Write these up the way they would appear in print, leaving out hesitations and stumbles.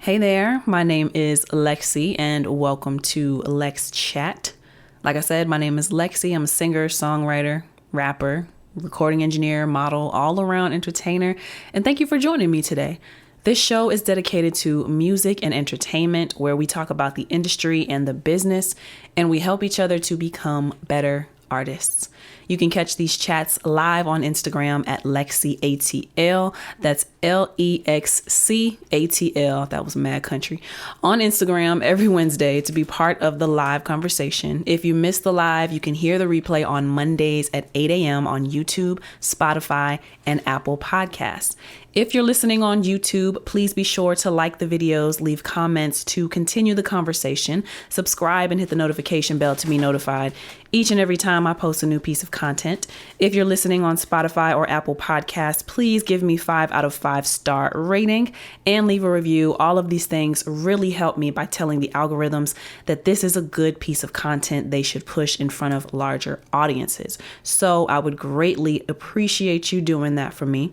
Hey there, my name is LexC and welcome to LexChat. Like I said, my name is LexC. I'm a singer, songwriter, rapper, recording engineer, model, all around entertainer, and thank you for joining me today. This show is dedicated to music and entertainment, where we talk about the industry and the business, and we help each other to become better artists. You can catch these chats live on Instagram at LexCATL. That's LEXCATL. That was mad country. On Instagram every Wednesday to be part of the live conversation. If you missed the live, you can hear the replay on Mondays at 8 a.m. on YouTube, Spotify, and Apple Podcasts. If you're listening on YouTube, please be sure to like the videos, leave comments to continue the conversation, subscribe, and hit the notification bell to be notified each and every time I post a new piece of content. If you're listening on Spotify or Apple Podcasts, please give me 5 out of 5 star rating and leave a review. All of these things really help me by telling the algorithms that this is a good piece of content they should push in front of larger audiences. So I would greatly appreciate you doing that for me.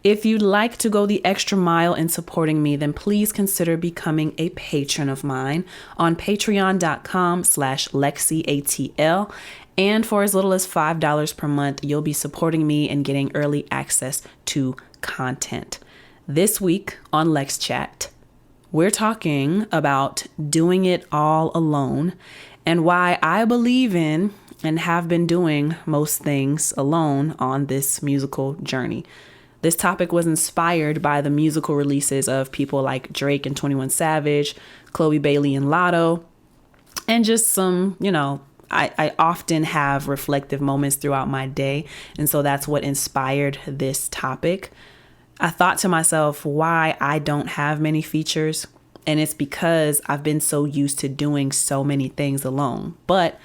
If you'd like to go the extra mile in supporting me, then please consider becoming a patron of mine on patreon.com/LexCATL. And for as little as $5 per month, you'll be supporting me and getting early access to content. This week on LexChat, we're talking about doing it all alone and why I believe in and have been doing most things alone on this musical journey. This topic was inspired by the musical releases of people like Drake and 21 Savage, Chloe Bailey and Lotto, and just some, I often have reflective moments throughout my day. And so that's what inspired this topic. I thought to myself why I don't have many features. And it's because I've been so used to doing so many things alone. But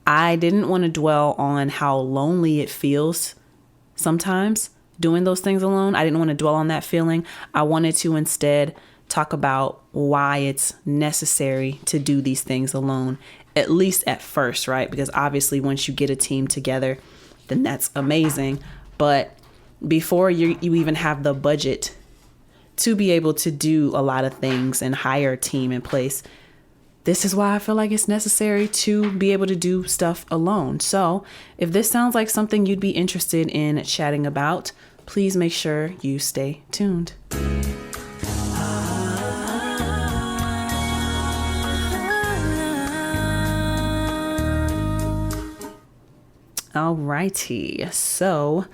I didn't want to dwell on how lonely it feels sometimes doing those things alone. I didn't want to dwell on that feeling. I wanted to instead talk about why it's necessary to do these things alone, at least at first, right? Because obviously once you get a team together, then that's amazing. But before you even have the budget to be able to do a lot of things and hire a team in place, this is why I feel like it's necessary to be able to do stuff alone. So if this sounds like something you'd be interested in chatting about, please make sure you stay tuned. Alrighty, so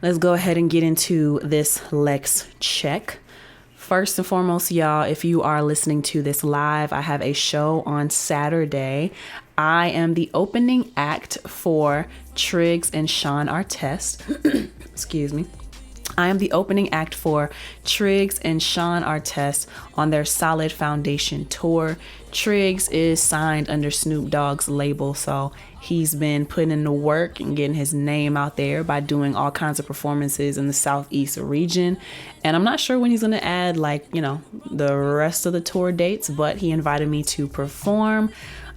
let's go ahead and get into this Lex check. First and foremost, y'all, if you are listening to this live, I have a show on Saturday. I am the opening act for Triggs and Sean Artest. Excuse me. I am the opening act for Triggs and Sean Artest on their Solid Foundation tour. Triggs is signed under Snoop Dogg's label, so he's been putting in the work and getting his name out there by doing all kinds of performances in the Southeast region. And I'm not sure when he's going to add the rest of the tour dates, but he invited me to perform.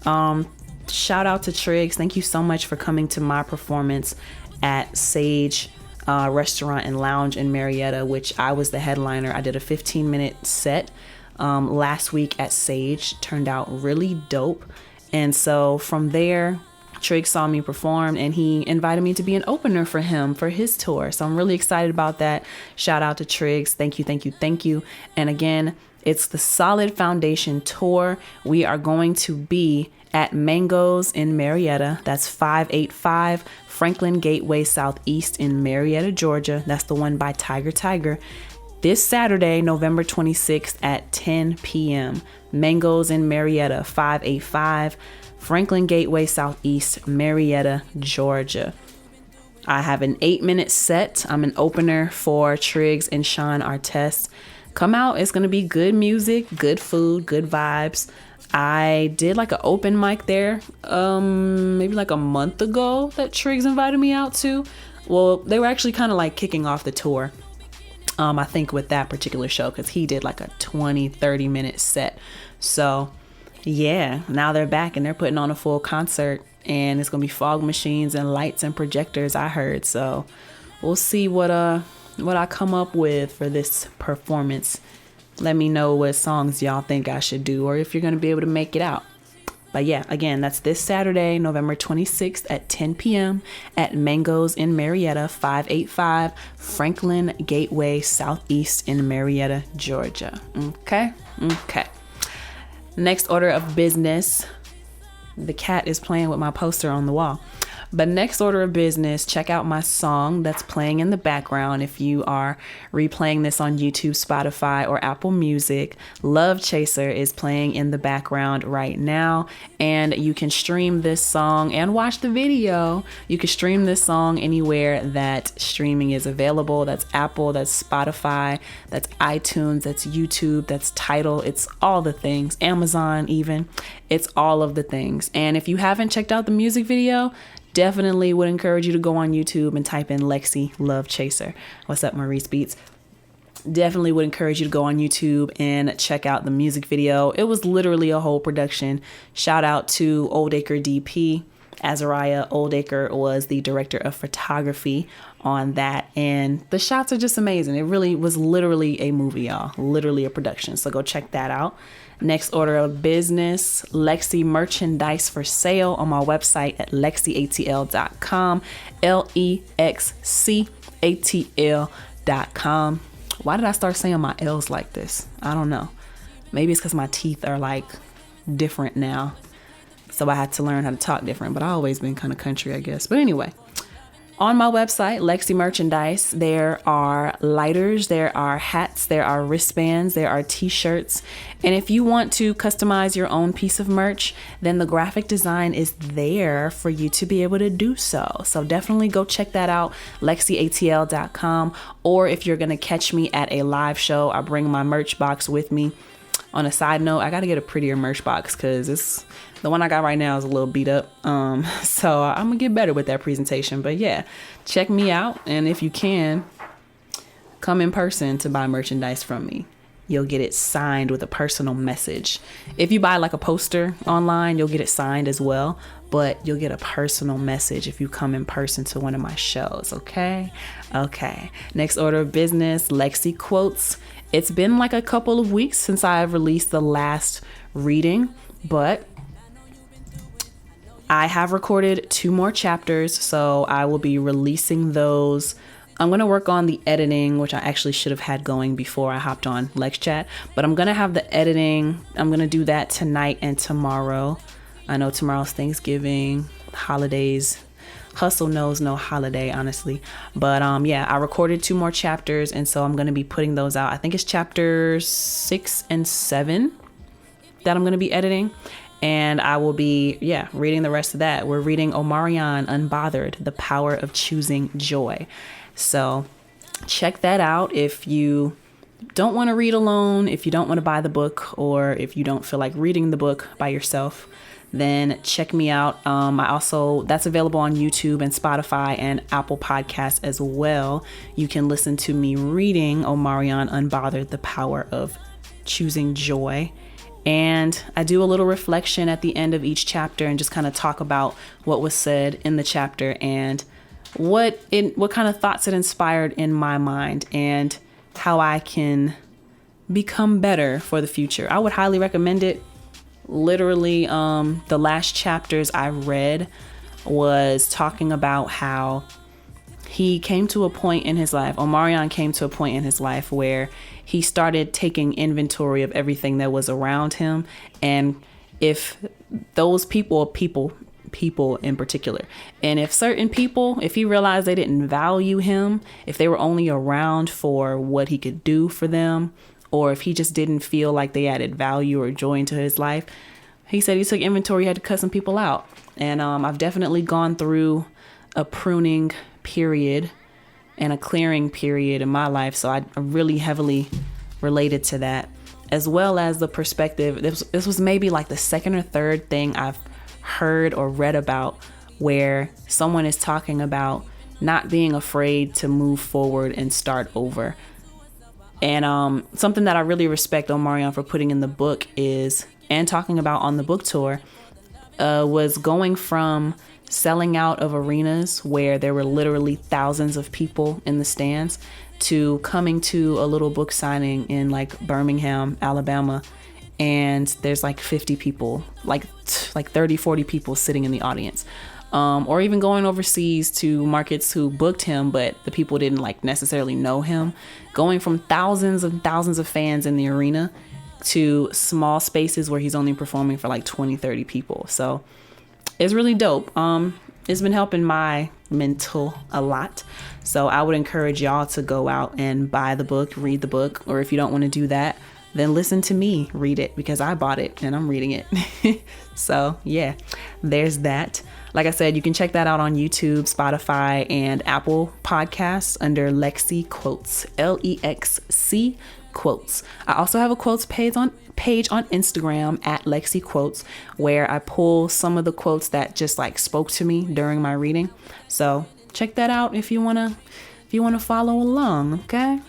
Shout out to Triggs. Thank you so much for coming to my performance at Sage Restaurant and Lounge in Marietta, which I was the headliner. I did a 15-minute set last week at Sage. Turned out really dope. And so from there, Triggs saw me perform and he invited me to be an opener for him for his tour. So I'm really excited about that. Shout out to Triggs. Thank you, thank you, thank you. And again, it's the Solid Foundation tour. We are going to be at Mango's in Marietta. That's 585 Franklin Gateway Southeast in Marietta, Georgia. That's the one by Tiger. This Saturday, November 26th at 10 p.m. Mango's in Marietta, 585 Franklin Gateway Southeast, Marietta, Georgia. I have an 8-minute set. I'm an opener for Triggs and Sean Artest. Come out. It's going to be good music, good food, good vibes. I did like an open mic there maybe like a month ago that Triggs invited me out to. Well, they were actually kind of like kicking off the tour. I think with that particular show, because he did like a 20-30 minute set. So yeah, now they're back and they're putting on a full concert, and it's gonna be fog machines and lights and projectors, I heard. So we'll see what I come up with for this performance Let me know what songs y'all think I should do, or if you're going to be able to make it out. But yeah, again, that's this Saturday, November 26th at 10 p.m. at Mangoes in Marietta, 585 Franklin Gateway Southeast in Marietta, Georgia. Okay. Next order of business. The cat is playing with my poster on the wall. But next order of business, check out my song that's playing in the background. If you are replaying this on YouTube, Spotify, or Apple Music, Love Chaser is playing in the background right now. And you can stream this song and watch the video. You can stream this song anywhere that streaming is available. That's Apple, that's Spotify, that's iTunes, that's YouTube, that's Tidal. It's all the things. Amazon even. It's all of the things. And if you haven't checked out the music video, definitely would encourage you to go on YouTube and type in LexC Love Chaser. What's up, Maurice Beats? Definitely would encourage you to go on YouTube and check out the music video. It was literally a whole production. Shout out to Oldacre DP. Azariah Oldacre was the director of photography on that. And the shots are just amazing. It really was literally a movie, y'all. Literally a production. So go check that out. Next order of business, LexC merchandise for sale on my website at LexCATL.com, LEXCATL.com. Why did I start saying my L's like this? I don't know. Maybe it's because my teeth are like different now. So I had to learn how to talk different, but I've always been kind of country, I guess. But anyway, on my website, LexC merchandise, there are lighters, there are hats, there are wristbands, there are t-shirts. And if you want to customize your own piece of merch, then the graphic design is there for you to be able to do so. So definitely go check that out, LexCATL.com. Or if you're going to catch me at a live show, I bring my merch box with me. On a side note, I got to get a prettier merch box because the one I got right now is a little beat up. So I'm gonna get better with that presentation. But yeah, check me out. And if you can, come in person to buy merchandise from me. You'll get it signed with a personal message. If you buy like a poster online, you'll get it signed as well. But you'll get a personal message if you come in person to one of my shows. Okay. Next order of business, LexC quotes. It's been like a couple of weeks since I've released the last reading, but I have recorded 2 more chapters, so I will be releasing those. I'm going to work on the editing, which I actually should have had going before I hopped on LexChat, but I'm going to have the editing. I'm going to do that tonight and tomorrow. I know tomorrow's Thanksgiving, holidays. Hustle knows no holiday, honestly. But yeah, I recorded 2 more chapters, and so I'm going to be putting those out. I think it's chapters 6 and 7 that I'm going to be editing. And I will be, reading the rest of that. We're reading Omarion Unbothered, The Power of Choosing Joy. So check that out if you don't want to read alone, if you don't want to buy the book, or if you don't feel like reading the book by yourself, then check me out. That's available on YouTube and Spotify and Apple Podcasts as well. You can listen to me reading Omarion Unbothered, The Power of Choosing Joy. And I do a little reflection at the end of each chapter and just kind of talk about what was said in the chapter and what kind of thoughts it inspired in my mind and how I can become better for the future. I would highly recommend it. Literally, the last chapters I read was talking about how he came to a point in his life, Omarion came to a point in his life where he started taking inventory of everything that was around him. And if those people in particular, and if certain people, if he realized they didn't value him, if they were only around for what he could do for them, or if he just didn't feel like they added value or joy into his life, he said he took inventory, he had to cut some people out. And I've definitely gone through a pruning period and a clearing period in my life. So I really heavily related to that, as well as the perspective. This was maybe like the second or third thing I've heard or read about where someone is talking about not being afraid to move forward and start over. And something that I really respect Omarion for putting in the book is, and talking about on the book tour, was going from selling out of arenas where there were literally thousands of people in the stands to coming to a little book signing in like Birmingham, Alabama, and there's like 50 people, like 30, 40 people sitting in the audience. Or even going overseas to markets who booked him, but the people didn't like necessarily know him. Going from thousands and thousands of fans in the arena to small spaces where he's only performing for like 20, 30 people. So it's really dope. It's been helping my mental a lot. So I would encourage y'all to go out and buy the book, read the book, or if you don't want to do that, then listen to me read it because I bought it and I'm reading it. So yeah, there's that. Like I said, you can check that out on YouTube, Spotify, and Apple Podcasts under LexC Quotes, LEXC Quotes. I also have a quotes page on Instagram at LexC Quotes, where I pull some of the quotes that just like spoke to me during my reading. So check that out if you wanna follow along. Okay.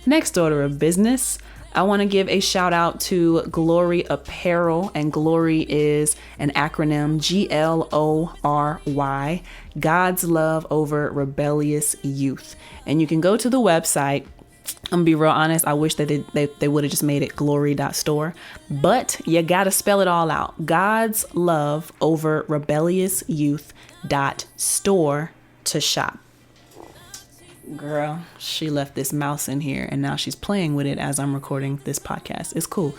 Next order of business, I want to give a shout out to Glory Apparel, and Glory is an acronym, GLORY, God's Love Over Rebellious Youth. And you can go to the website. I'm gonna be real honest. I wish that they would have just made it glory.store, but you gotta spell it all out. God's Love Over Rebellious Youth.store to shop. Girl, she left this mouse in here and now she's playing with it as I'm recording this podcast. It's cool.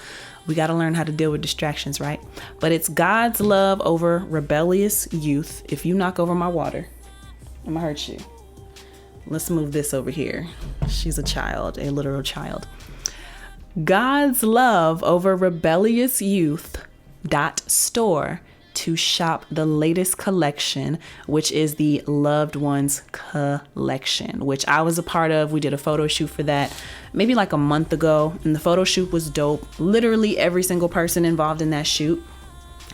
We got to learn how to deal with distractions, right? But it's God's Love Over Rebellious Youth. If you knock over my water, I'm gonna hurt you. Let's move this over here. She's a child, a literal child. God's Love Over Rebellious Youth.store to shop the latest collection, which is the Loved Ones collection, which I was a part of. We did a photo shoot for that maybe like a month ago, and the photo shoot was dope. Literally every single person involved in that shoot,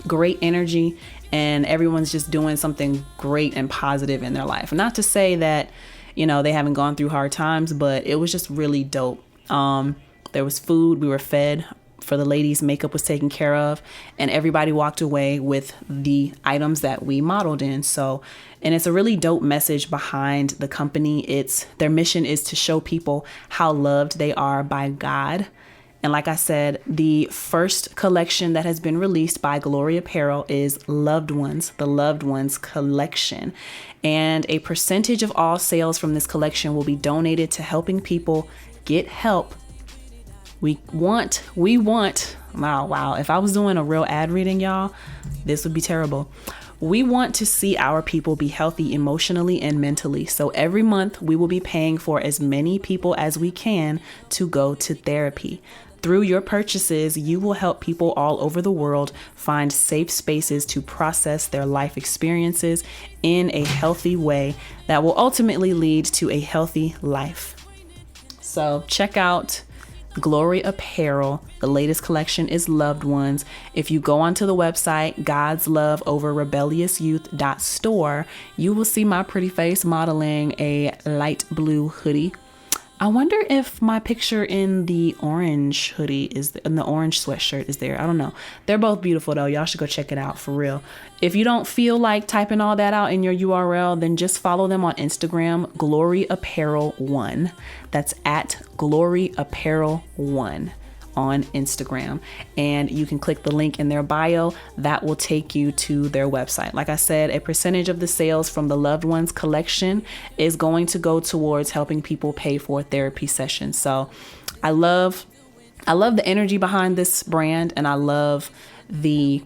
great energy, and everyone's just doing something great and positive in their life. Not to say that, you know, they haven't gone through hard times, but it was just really dope. There was food, we were fed. For the ladies, makeup was taken care of, and everybody walked away with the items that we modeled in. So, and it's a really dope message behind the company. Their mission is to show people how loved they are by God. And like I said, the first collection that has been released by Glory Apparel is Loved Ones, the Loved Ones collection. And a percentage of all sales from this collection will be donated to helping people get help. We want, wow. If I was doing a real ad reading, y'all, this would be terrible. We want to see our people be healthy emotionally and mentally. So every month we will be paying for as many people as we can to go to therapy. Through your purchases, you will help people all over the world find safe spaces to process their life experiences in a healthy way that will ultimately lead to a healthy life. So check out Glory Apparel. The latest collection is Loved Ones. If you go onto the website, God's Love Over Rebellious Youth.store, you will see my pretty face modeling a light blue hoodie. I wonder if my picture in the orange hoodie in the orange sweatshirt is there. I don't know. They're both beautiful though. Y'all should go check it out for real. If you don't feel like typing all that out in your URL, then just follow them on Instagram, Glory Apparel 1. That's at Glory Apparel 1 on Instagram, and you can click the link in their bio that will take you to their website. Like I said, a percentage of the sales from the Loved Ones collection is going to go towards helping people pay for therapy sessions. So I love the energy behind this brand, and I love the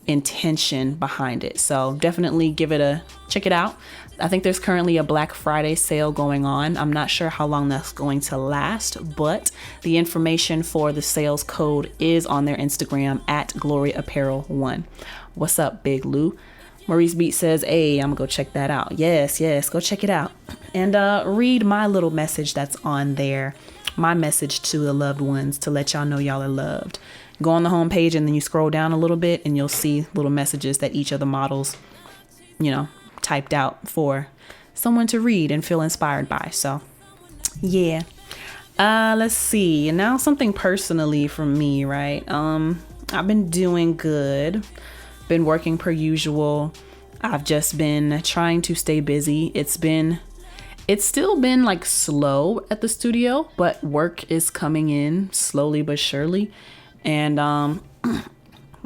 intention behind it. So definitely check it out. I think there's currently a Black Friday sale going on. I'm not sure how long that's going to last, but the information for the sales code is on their Instagram at Glory Apparel 1. What's up, Big Lou? Maurice Beat says, hey, I'm gonna go check that out. Yes, go check it out. And read my little message that's on there. My message to the loved ones to let y'all know y'all are loved. Go on the homepage and then you scroll down a little bit and you'll see little messages that each of the models, typed out for someone to read and feel inspired by. So yeah. Let's see. Now something personally from me, right? I've been doing good. Been working per usual. I've just been trying to stay busy. It's still been like slow at the studio, but work is coming in slowly but surely. And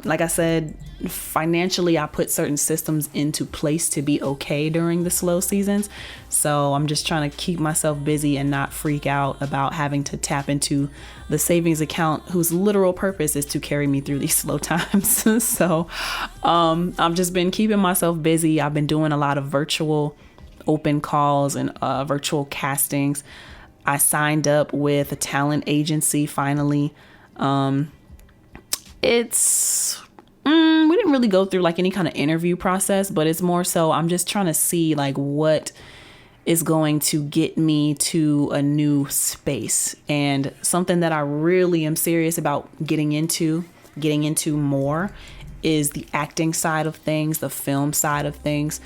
like I said, financially, I put certain systems into place to be okay during the slow seasons. So I'm just trying to keep myself busy and not freak out about having to tap into the savings account whose literal purpose is to carry me through these slow times. So I've just been keeping myself busy. I've been doing a lot of virtual open calls and virtual castings. I signed up with a talent agency finally. We didn't really go through like any kind of interview process, but it's more so I'm just trying to see like what is going to get me to a new space, and something that I really am serious about getting into more is the acting side of things, the film side of things.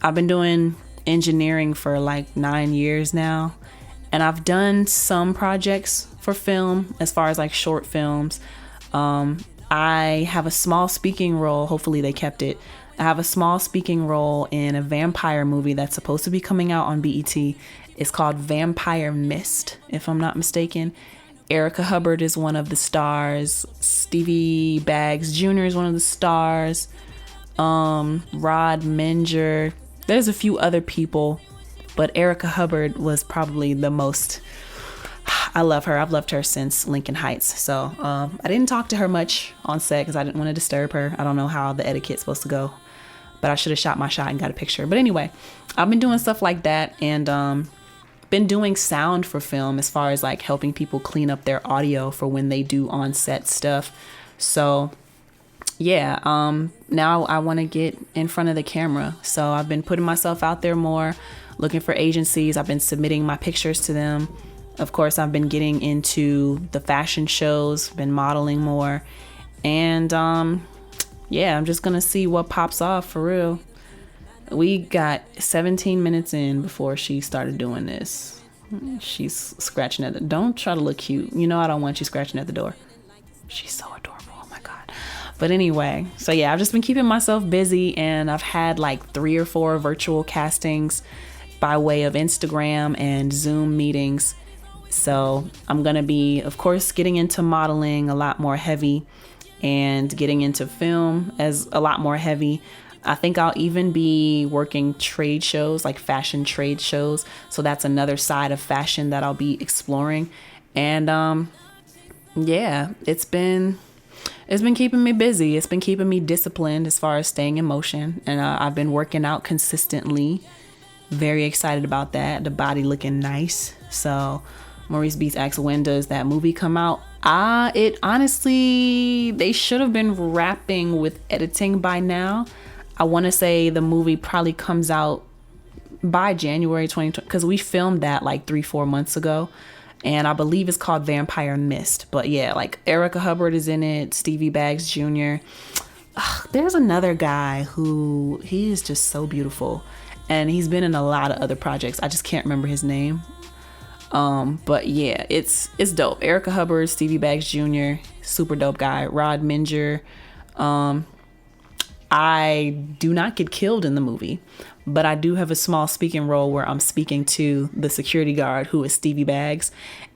I've been doing engineering for like 9 years now, and I've done some projects for film as far as like short films. I have a small speaking role. Hopefully they kept it. I have a small speaking role in a vampire movie that's supposed to be coming out on BET. It's called Vampire Mist, if I'm not mistaken. Erica Hubbard is one of the stars. Stevie Baggs Jr. is one of the stars. Rod Menger. There's a few other people, but Erica Hubbard was probably the most. I love her. I've loved her since Lincoln Heights. So I didn't talk to her much on set because I didn't want to disturb her. I don't know how the etiquette's supposed to go, but I should have shot my shot and got a picture. But anyway, I've been doing stuff like that, and been doing sound for film as far as like helping people clean up their audio for when they do on set stuff. So yeah, now I want to get in front of the camera. So I've been putting myself out there more, looking for agencies. I've been submitting my pictures to them. Of course, I've been getting into the fashion shows, been modeling more. And yeah, I'm just going to see what pops off for real. We got 17 minutes in before she started doing this. She's scratching at the door. Don't try to look cute. You know I don't want you scratching at the door. She's so adorable. Oh my God. But anyway, so yeah, I've just been keeping myself busy, and I've had like 3 or 4 virtual castings by way of Instagram and Zoom meetings. So I'm going to be, of course, getting into modeling a lot more heavy, and getting into film as a lot more heavy. I think I'll even be working trade shows, like fashion trade shows. So that's another side of fashion that I'll be exploring. And yeah, it's been keeping me busy. It's been keeping me disciplined as far as staying in motion. And I've been working out consistently. Very excited about that. The body looking nice. So Maurice Beats asks, when does that movie come out? It honestly, they should have been wrapping with editing by now. I want to say the movie probably comes out by January 2020, because we filmed that like 3-4 months ago, and I believe it's called Vampire Mist. But yeah, like Erica Hubbard is in it, Stevie Baggs Jr. There's another guy who, he is just so beautiful, and he's been in a lot of other projects. I just can't remember his name. But yeah, it's dope. Erica Hubbard, Stevie Baggs Jr., super dope guy. Rod Menger. I do not get killed in the movie, but I do have a small speaking role where I'm speaking to the security guard, who is Stevie Baggs.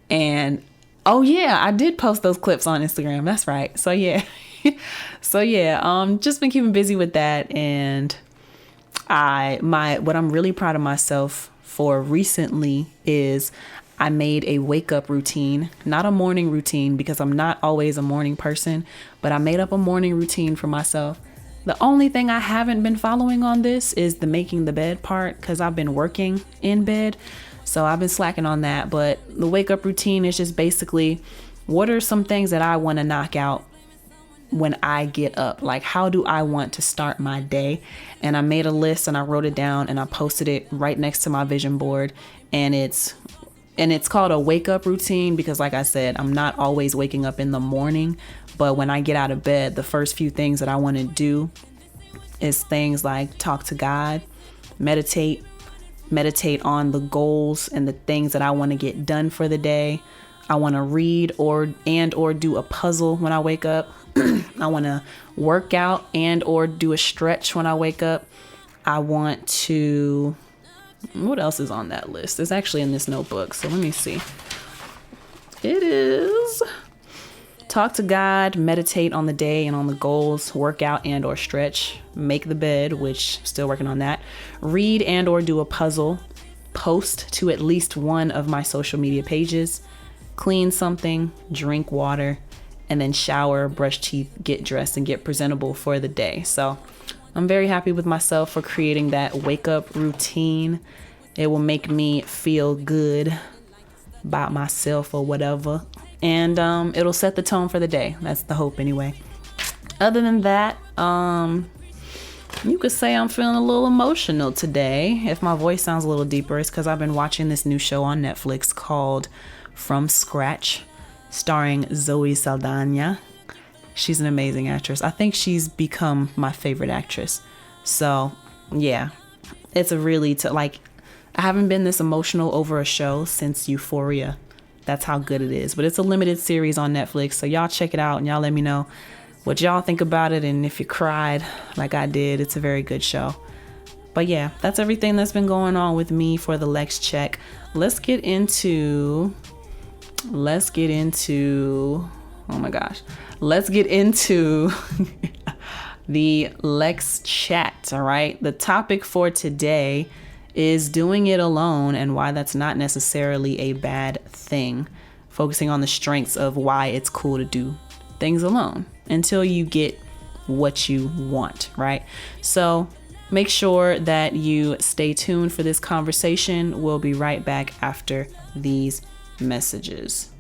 And oh yeah, I did post those clips on Instagram. That's right. So yeah. Just been keeping busy with that. And what I'm really proud of myself for recently is I made a wake up routine, not a morning routine, because I'm not always a morning person, but I made up a morning routine for myself. The only thing I haven't been following on this is the making the bed part, because I've been working in bed. So I've been slacking on that. But the wake up routine is just basically, what are some things that I want to knock out when I get up? Like, how do I want to start my day? And I made a list and I wrote it down and I posted it right next to my vision board. And it's called a wake up routine because, like I said, I'm not always waking up in the morning. But when I get out of bed, the first few things that I want to do is things like talk to God, meditate on the goals and the things that I want to get done for the day. I want to read or do a puzzle when I wake up. I want to work out and or do a stretch when I wake up. I want to, what else is on that list? It's actually in this notebook. So let me see. It is talk to God, meditate on the day and on the goals, work out and or stretch, make the bed, which still working on that, read and or do a puzzle, post to at least one of my social media pages, clean something, drink water, and then shower, brush teeth, get dressed, and get presentable for the day. So I'm very happy with myself for creating that wake up routine. It will make me feel good about myself or whatever. And it'll set the tone for the day. That's the hope anyway. Other than that, you could say I'm feeling a little emotional today. If my voice sounds a little deeper, it's because I've been watching this new show on Netflix called From Scratch, starring Zoe Saldana. She's an amazing actress. I think she's become my favorite actress. So yeah, it's a really, I haven't been this emotional over a show since Euphoria. That's how good it is. But it's a limited series on Netflix. So y'all check it out and y'all let me know what y'all think about it. And if you cried like I did, it's a very good show. But yeah, that's everything that's been going on with me for the Lex Check. Let's get into, oh my gosh. Let's get into the Lex Chat, all right? The topic for today is doing it alone and why that's not necessarily a bad thing. Focusing on the strengths of why it's cool to do things alone until you get what you want, right? So make sure that you stay tuned for this conversation. We'll be right back after these messages.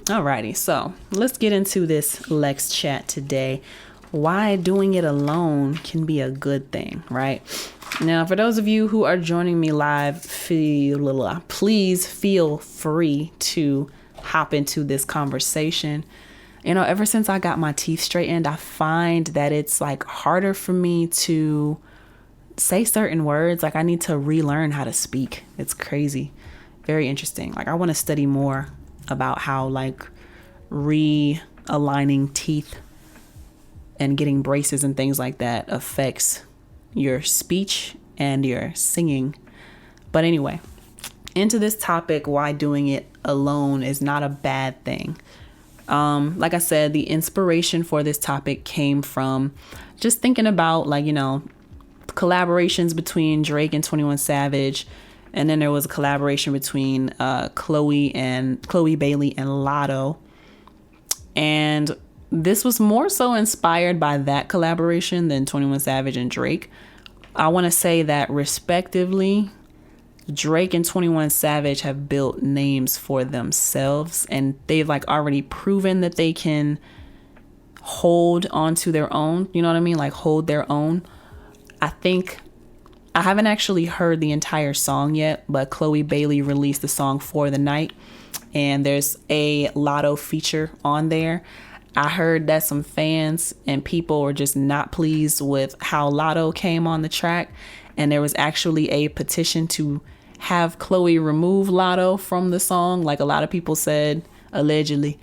Alrighty, so let's get into this Lex Chat today. Why doing it alone can be a good thing, right? Now, for those of you who are joining me live, please feel free to hop into this conversation. You know, ever since I got my teeth straightened, I find that it's like harder for me to say certain words. Like I need to relearn how to speak. It's crazy. Very interesting. Like I want to study more about how like realigning teeth and getting braces and things like that affects your speech and your singing. But anyway, into this topic, why doing it alone is not a bad thing. Like I said, the inspiration for this topic came from just thinking about like, you know, collaborations between Drake and 21 Savage. And then there was a collaboration between Chloe Bailey and Lotto. And this was more so inspired by that collaboration than 21 Savage and Drake. I want to say that respectively, Drake and 21 Savage have built names for themselves. And they've like already proven that they can hold onto their own. You know what I mean? Like hold their own. I haven't actually heard the entire song yet, but Chloe Bailey released the song For the Night, and there's a Lotto feature on there. I heard that some fans and people were just not pleased with how Lotto came on the track, and there was actually a petition to have Chloe remove Lotto from the song. Like a lot of people said, allegedly,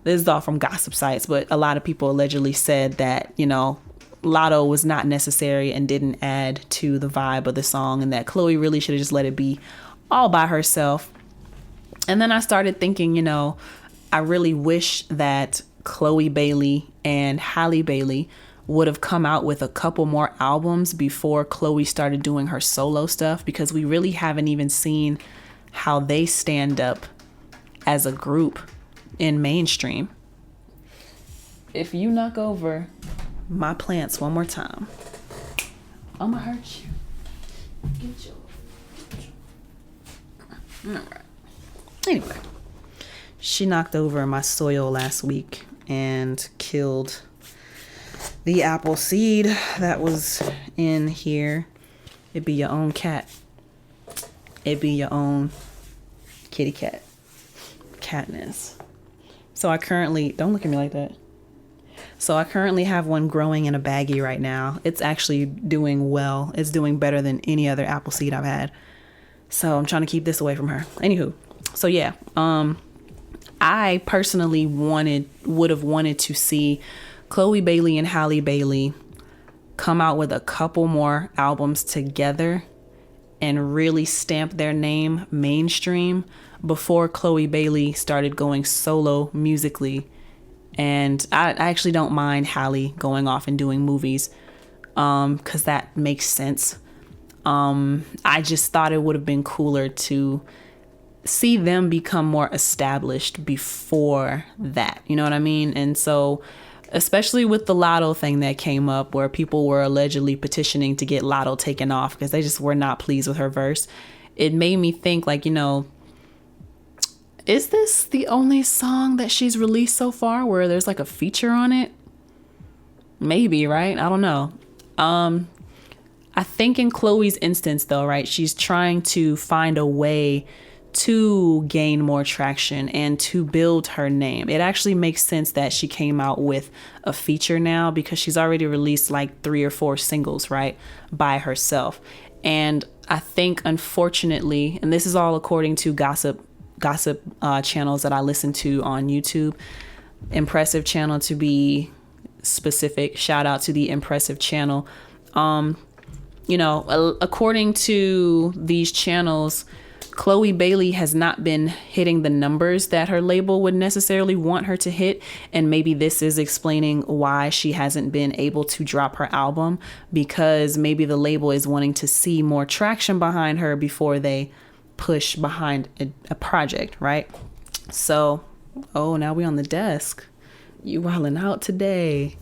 this is all from gossip sites, but a lot of people allegedly said that, you know, Lotto was not necessary and didn't add to the vibe of the song, and that Chloe really should have just let it be all by herself. And then I started thinking, you know, I really wish that Chloe Bailey and Halle Bailey would have come out with a couple more albums before Chloe started doing her solo stuff, because we really haven't even seen how they stand up as a group in mainstream. If you knock over my plants one more time, I'm gonna hurt you. Get your. All right. Anyway, she knocked over my soil last week and killed the apple seed that was in here. It'd be your own cat. It'd be your own Kitty cat. Katniss. So I currently, don't look at me like that. So I currently have one growing in a baggie right now. It's actually doing well. It's doing better than any other apple seed I've had. So I'm trying to keep this away from her. Anywho, so yeah, I personally would have wanted to see Chloe Bailey and Halle Bailey come out with a couple more albums together and really stamp their name mainstream before Chloe Bailey started going solo musically. And I actually don't mind Halle going off and doing movies, because that makes sense. I just thought it would have been cooler to see them become more established before that. You know what I mean? And so, especially with the Lotto thing that came up where people were allegedly petitioning to get Lotto taken off because they just were not pleased with her verse, it made me think, like, you know, is this the only song that she's released so far where there's like a feature on it? Maybe, right? I don't know. I think in Chloe's instance though, right, she's trying to find a way to gain more traction and to build her name. It actually makes sense that she came out with a feature now because she's already released like 3 or 4 singles, right, by herself. And I think, unfortunately, and this is all according to gossip channels that I listen to on YouTube, Impressive Channel to be specific, shout out to the Impressive Channel. You know, according to these channels, Chloe Bailey has not been hitting the numbers that her label would necessarily want her to hit. And maybe this is explaining why she hasn't been able to drop her album, because maybe the label is wanting to see more traction behind her before they push behind a project, right? So, oh, now we on the desk. You wilding out today.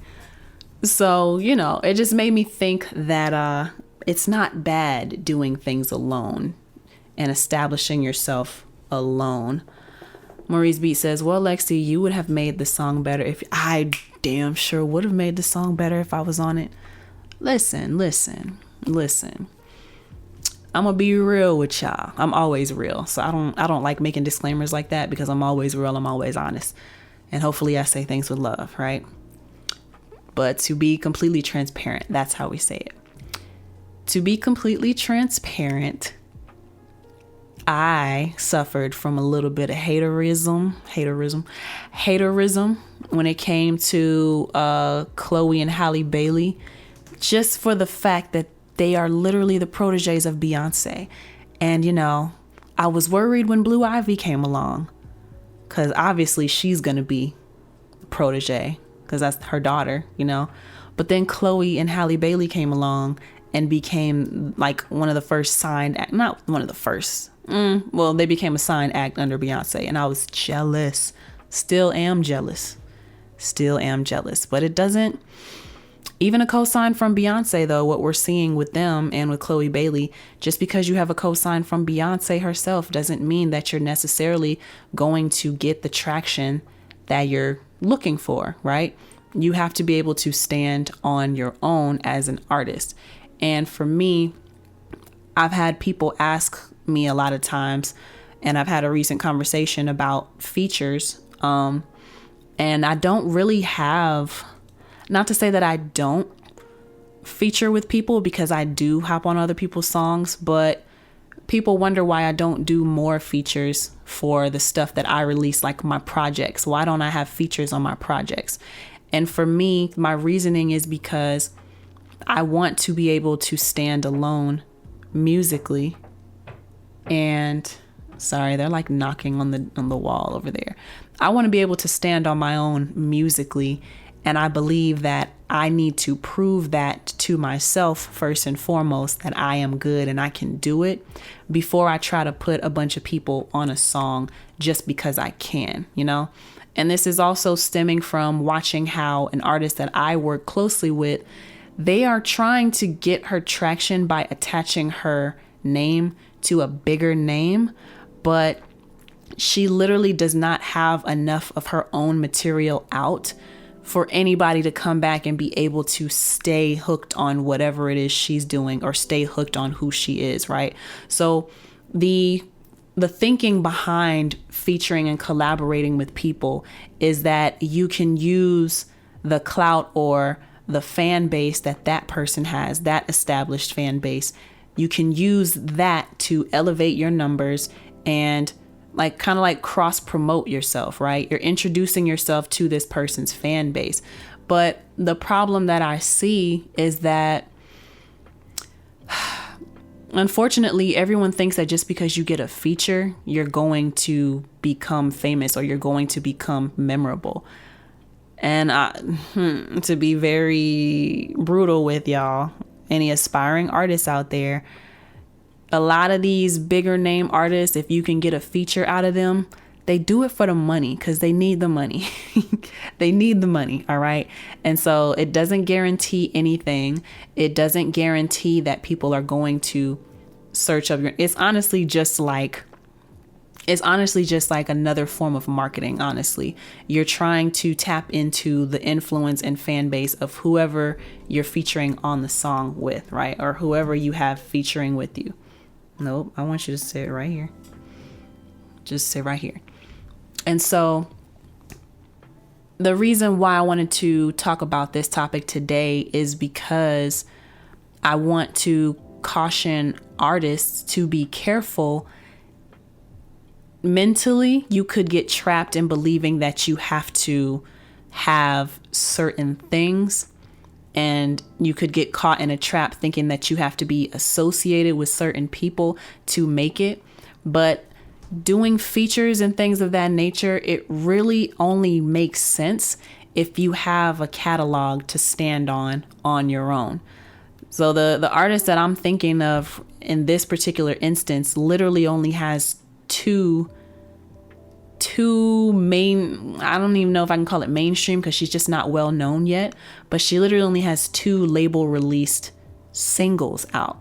So, you know, it just made me think that it's not bad doing things alone and establishing yourself alone. Maurice Beat says, well, Lexi, you would have made the song better if I damn sure would have made the song better if I was on it. Listen. I'm gonna be real with y'all. I'm always real. So I don't like making disclaimers like that because I'm always real. I'm always honest. And hopefully I say things with love, right? But to be completely transparent, that's how we say it. To be completely transparent, I suffered from a little bit of haterism when it came to Chloe and Halle Bailey, just for the fact that they are literally the proteges of Beyonce. And, you know, I was worried when Blue Ivy came along, because obviously she's going to be protege because that's her daughter, you know. But then Chloe and Halle Bailey came along and became like one of the first signed act, not one of the first. Well, they became a signed act under Beyonce, and I was jealous. Still am jealous. But it doesn't, even a cosign from Beyonce, though, what we're seeing with them and with Chloe Bailey, just because you have a cosign from Beyonce herself doesn't mean that you're necessarily going to get the traction that you're looking for, right? You have to be able to stand on your own as an artist. And for me, I've had people ask me a lot of times, and I've had a recent conversation about features. And I don't really have, not to say that I don't feature with people, because I do hop on other people's songs, but people wonder why I don't do more features for the stuff that I release, like my projects. Why don't I have features on my projects? And for me, my reasoning is because I want to be able to stand alone musically. And sorry, they're like knocking on the wall over there. I want to be able to stand on my own musically. And I believe that I need to prove that to myself first and foremost, that I am good and I can do it, before I try to put a bunch of people on a song just because I can, you know? And this is also stemming from watching how an artist that I work closely with, they are trying to get her traction by attaching her name to a bigger name, but she literally does not have enough of her own material out for anybody to come back and be able to stay hooked on whatever it is she's doing, or stay hooked on who she is, right? So the the thinking behind featuring and collaborating with people is that you can use the clout or the fan base that person has, that established fan base. You can use that to elevate your numbers and like kind of like cross promote yourself, right? You're introducing yourself to this person's fan base. But the problem that I see is that unfortunately, everyone thinks that just because you get a feature, you're going to become famous or you're going to become memorable. And to be very brutal with y'all, any aspiring artists out there, a lot of these bigger name artists, if you can get a feature out of them, they do it for the money because they need the money. They need the money. All right. And so it doesn't guarantee anything. It doesn't guarantee that people are going to search up your. It's honestly just like another form of marketing. Honestly, you're trying to tap into the influence and fan base of whoever you're featuring on the song with, right? Or whoever you have featuring with you. Nope. I want you to sit right here. Just sit right here. And so the reason why I wanted to talk about this topic today is because I want to caution artists to be careful. Mentally, you could get trapped in believing that you have to have certain things, and you could get caught in a trap thinking that you have to be associated with certain people to make it. But doing features and things of that nature, it really only makes sense if you have a catalog to stand on your own. So the artist that I'm thinking of in this particular instance literally only has two main, I don't even know if I can call it mainstream because she's just not well known yet, but she literally only has 2 label released singles out.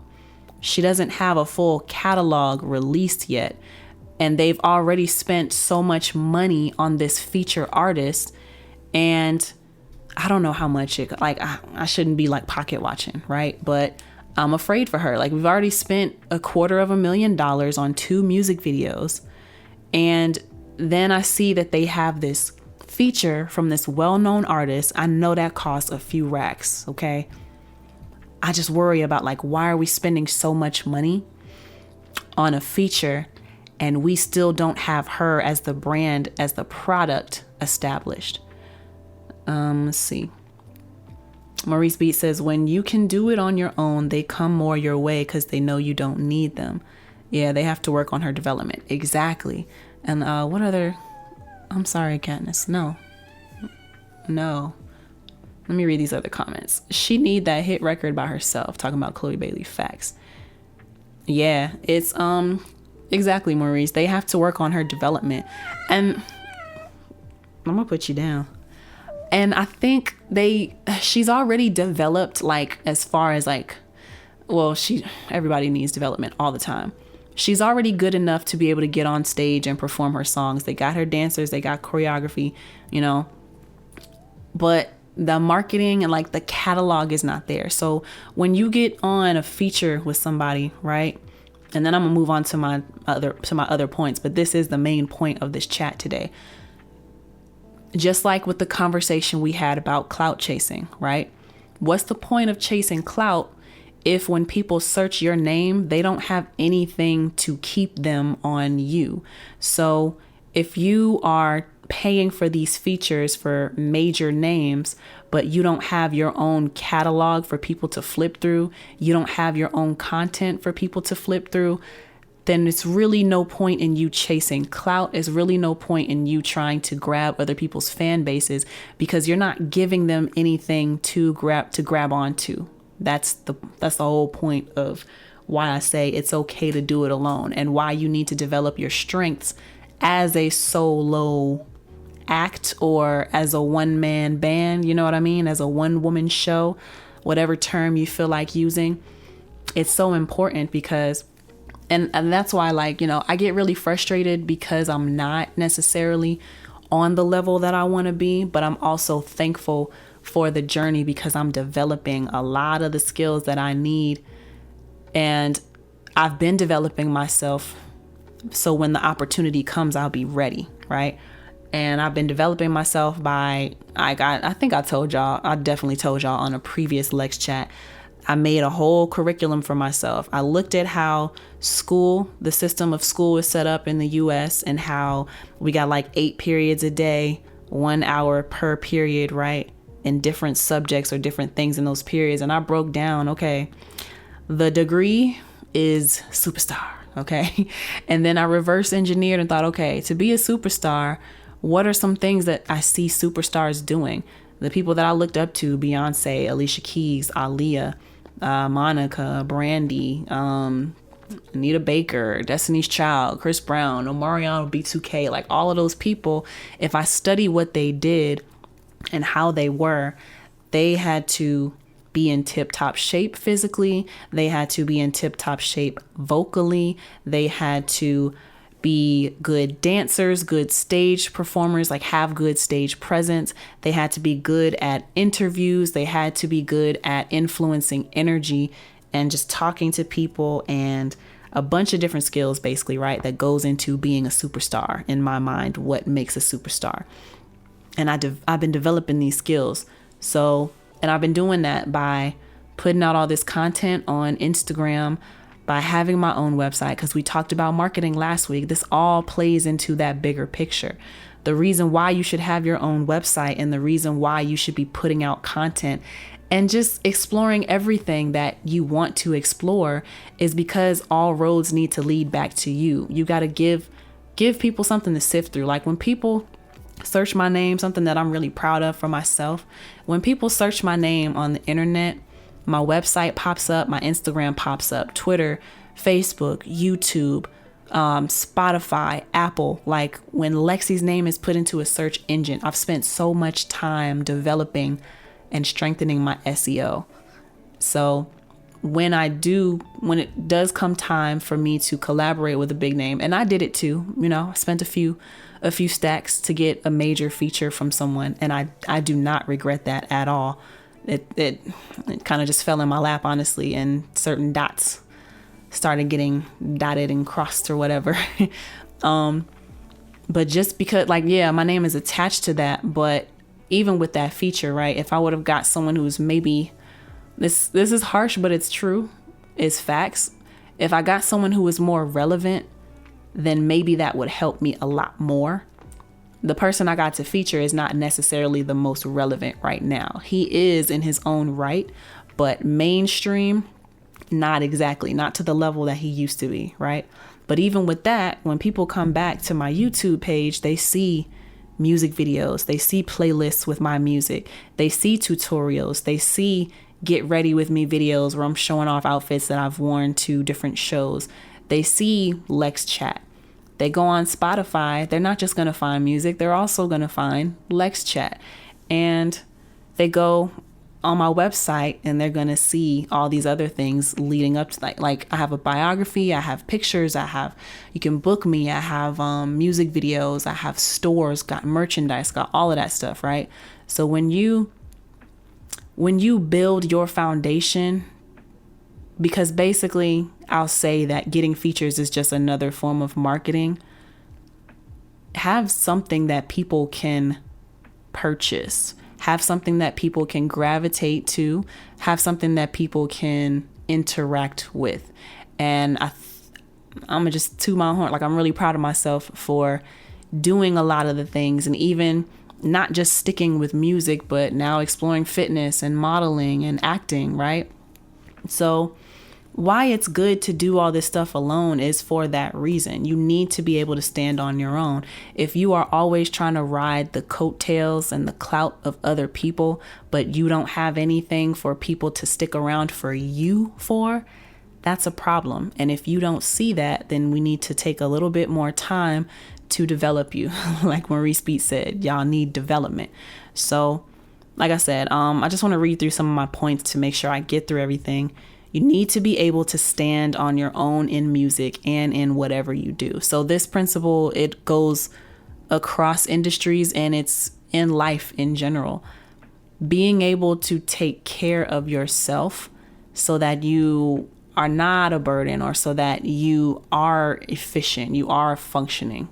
She doesn't have a full catalog released yet. And they've already spent so much money on this feature artist. And I don't know how much I shouldn't be like pocket watching, right? But I'm afraid for her. Like, we've already spent $250,000 on 2 music videos. And then I see that they have this feature from this well-known artist. I know that costs a few racks. Okay. I just worry about like, why are we spending so much money on a feature and we still don't have her as the brand, as the product established? Let's see. Maurice Beat says, when you can do it on your own, they come more your way because they know you don't need them. Yeah, they have to work on her development. Exactly. And what other? I'm sorry, Katniss. No. Let me read these other comments. She need that hit record by herself. Talking about Chloe Bailey. Facts. Yeah, it's exactly, Maurice. They have to work on her development. And I'm gonna put you down. And I think she's already developed, like, as far as like, well, everybody needs development all the time. She's already good enough to be able to get on stage and perform her songs. They got her dancers, they got choreography, but the marketing and like the catalog is not there. So when you get on a feature with somebody, right? And then I'm gonna move on to my other points, but this is the main point of this chat today. Just like with the conversation we had about clout chasing, right? What's the point of chasing clout if when people search your name, they don't have anything to keep them on you? So if you are paying for these features for major names, but you don't have your own catalog for people to flip through, you don't have your own content for people to flip through, then it's really no point in you chasing clout. It's really no point in you trying to grab other people's fan bases because you're not giving them anything to grab onto. That's the whole point of why I say it's okay to do it alone and why you need to develop your strengths as a solo act or as a one-man band, you know what I mean? As a one-woman show, whatever term you feel like using. It's so important because and that's why, like, I get really frustrated because I'm not necessarily on the level that I want to be, but I'm also thankful for the journey because I'm developing a lot of the skills that I need. And I've been developing myself So when the opportunity comes, I'll be ready, right? And I've been developing myself I think I told y'all, I definitely told y'all on a previous LexChat, I made a whole curriculum for myself. I looked at how the system of school is set up in the US, and how we got like 8 periods a day, 1 hour per period, right? And different subjects or different things in those periods. And I broke down, okay, the degree is superstar, okay? And then I reverse engineered and thought, okay, to be a superstar, what are some things that I see superstars doing? The people that I looked up to: Beyonce, Alicia Keys, Aaliyah, Monica, Brandy, Anita Baker, Destiny's Child, Chris Brown, Omarion B2K, like all of those people. If I study what they did and how they were, they had to be in tip-top shape physically. They had to be in tip-top shape vocally. They had to be good dancers, good stage performers, like have good stage presence. They had to be good at interviews. They had to be good at influencing energy and just talking to people, and a bunch of different skills basically, right? That goes into being a superstar in my mind, what makes a superstar. And I've been developing these skills. And I've been doing that by putting out all this content on Instagram, by having my own website, because we talked about marketing last week. This all plays into that bigger picture. The reason why you should have your own website, and the reason why you should be putting out content and just exploring everything that you want to explore, is because all roads need to lead back to you. You got to give people something to sift through. Like when people search my name, something that I'm really proud of for myself, when people search my name on the internet, my website pops up, my Instagram pops up, Twitter, Facebook, YouTube, Spotify, Apple. Like when Lexi's name is put into a search engine, I've spent so much time developing and strengthening my SEO. So when it does come time for me to collaborate with a big name, and I did it too, I spent a few stacks to get a major feature from someone, and I do not regret that at all. It kind of just fell in my lap, honestly, and certain dots started getting dotted and crossed or whatever. But just because, my name is attached to that, but even with that feature, right? If I would have got someone who's maybe, this is harsh, but it's true, it's facts. If I got someone who was more relevant, then maybe that would help me a lot more. The person I got to feature is not necessarily the most relevant right now. He is in his own right, but mainstream, not exactly, not to the level that he used to be, right? But even with that, when people come back to my YouTube page, they see music videos, they see playlists with my music, they see tutorials, they see get ready with me videos where I'm showing off outfits that I've worn to different shows. They see LexChat. They go on Spotify, they're not just going to find music, they're also going to find LexChat. And they go on my website and they're going to see all these other things leading up to like I have a biography, I have pictures, you can book me, I have music videos, I have stores, got merchandise, got all of that stuff, right? So when you build your foundation, because basically I'll say that getting features is just another form of marketing, have something that people can purchase, have something that people can gravitate to, have something that people can interact with. And I'm gonna just toot my horn. Like, I'm really proud of myself for doing a lot of the things, and even not just sticking with music, but now exploring fitness and modeling and acting, right? So why it's good to do all this stuff alone is for that reason. You need to be able to stand on your own. If you are always trying to ride the coattails and the clout of other people, but you don't have anything for people to stick around for you for, that's a problem. And if you don't see that, then we need to take a little bit more time to develop you. Like Maurice Beat said, y'all need development. So like I said, I just want to read through some of my points to make sure I get through everything. You need to be able to stand on your own in music and in whatever you do. So this principle, it goes across industries and it's in life in general. Being able to take care of yourself so that you are not a burden, or so that you are efficient, you are functioning,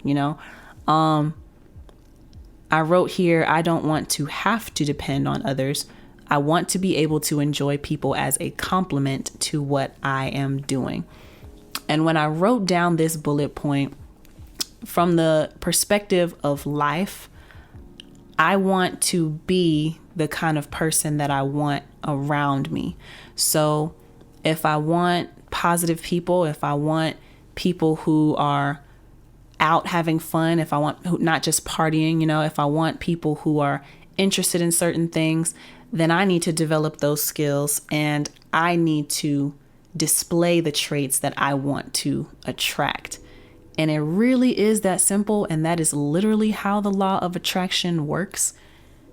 I wrote here, I don't want to have to depend on others. I want to be able to enjoy people as a complement to what I am doing. And when I wrote down this bullet point from the perspective of life, I want to be the kind of person that I want around me. So if I want positive people, if I want people who are out having fun, if I want not just partying, if I want people who are interested in certain things, then I need to develop those skills, and I need to display the traits that I want to attract. And it really is that simple. And that is literally how the law of attraction works.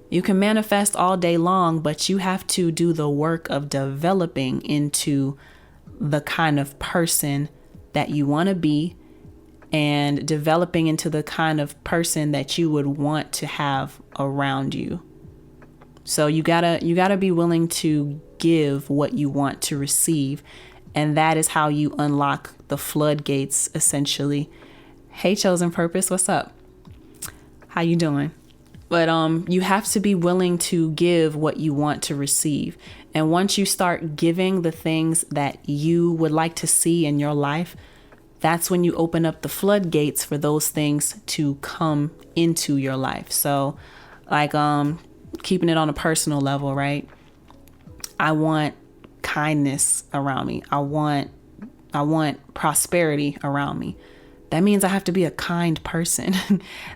You can manifest all day long, but you have to do the work of developing into the kind of person that you want to be, and developing into the kind of person that you would want to have around you. So you gotta be willing to give what you want to receive. And that is how you unlock the floodgates, essentially. Hey, Chosen Purpose, what's up? How you doing? But you have to be willing to give what you want to receive. And once you start giving the things that you would like to see in your life, that's when you open up the floodgates for those things to come into your life. So like keeping it on a personal level, right? I want kindness around me. I want prosperity around me. That means I have to be a kind person.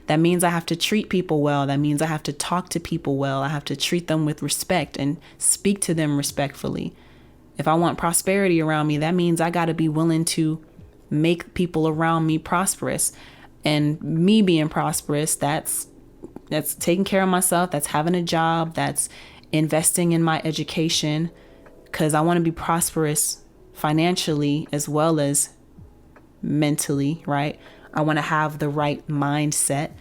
That means I have to treat people well. That means I have to talk to people well. I have to treat them with respect and speak to them respectfully. If I want prosperity around me, that means I got to be willing to make people around me prosperous. And me being prosperous, that's taking care of myself. That's having a job. That's investing in my education, because I want to be prosperous financially as well as mentally, right? I want to have the right mindset.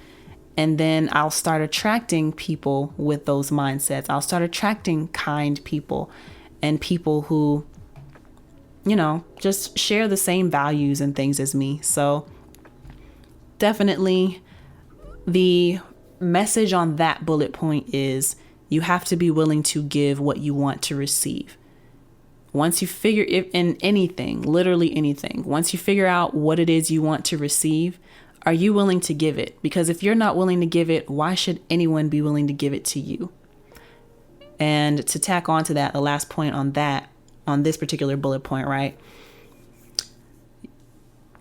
And then I'll start attracting people with those mindsets. I'll start attracting kind people and people who, just share the same values and things as me. So definitely the message on that bullet point is you have to be willing to give what you want to receive. Once you figure it in anything, literally anything, once you figure out what it is you want to receive, are you willing to give it? Because if you're not willing to give it, why should anyone be willing to give it to you? And to tack on to that, the last point on this particular bullet point, right?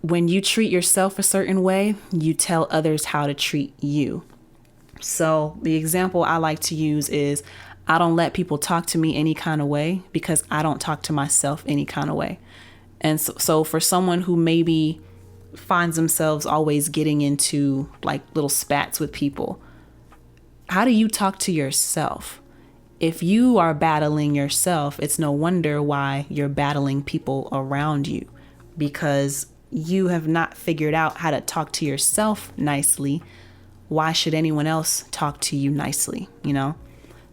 When you treat yourself a certain way, you tell others how to treat you. So the example I like to use is I don't let people talk to me any kind of way because I don't talk to myself any kind of way. And so for someone who maybe finds themselves always getting into like little spats with people, how do you talk to yourself? If you are battling yourself, it's no wonder why you're battling people around you, because you have not figured out how to talk to yourself nicely. Why should anyone else talk to you nicely,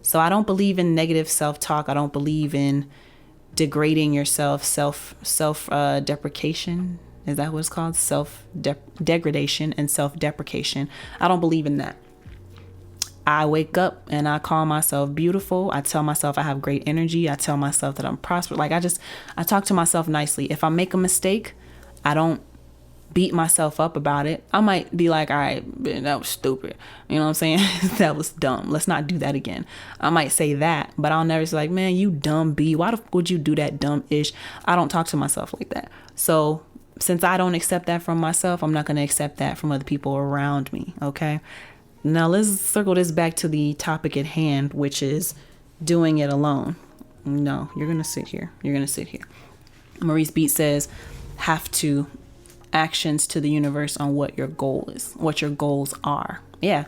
So I don't believe in negative self-talk. I don't believe in degrading yourself, self-deprecation. Is that what it's called? Self-degradation and self-deprecation. I don't believe in that. I wake up and I call myself beautiful. I tell myself I have great energy. I tell myself that I'm prosperous. I talk to myself nicely. If I make a mistake, I don't beat myself up about it. I might be like, all right, that was stupid. You know what I'm saying? That was dumb. Let's not do that again. I might say that, but I'll never say like, man, you dumb B. Why the fuck would you do that dumb-ish? I don't talk to myself like that. So since I don't accept that from myself, I'm not going to accept that from other people around me. Okay. Now let's circle this back to the topic at hand, which is doing it alone. No, you're going to sit here. Maurice Beat says, have to actions to the universe on what your goal is, what your goals are. Yeah.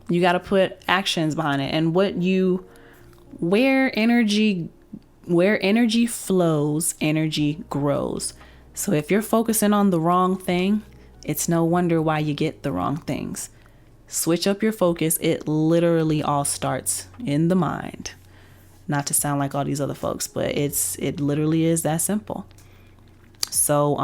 You got to put actions behind it. And where energy flows, energy grows. So if you're focusing on the wrong thing, it's no wonder why you get the wrong things. Switch up your focus. It literally all starts in the mind. Not to sound like all these other folks, but it literally is that simple. So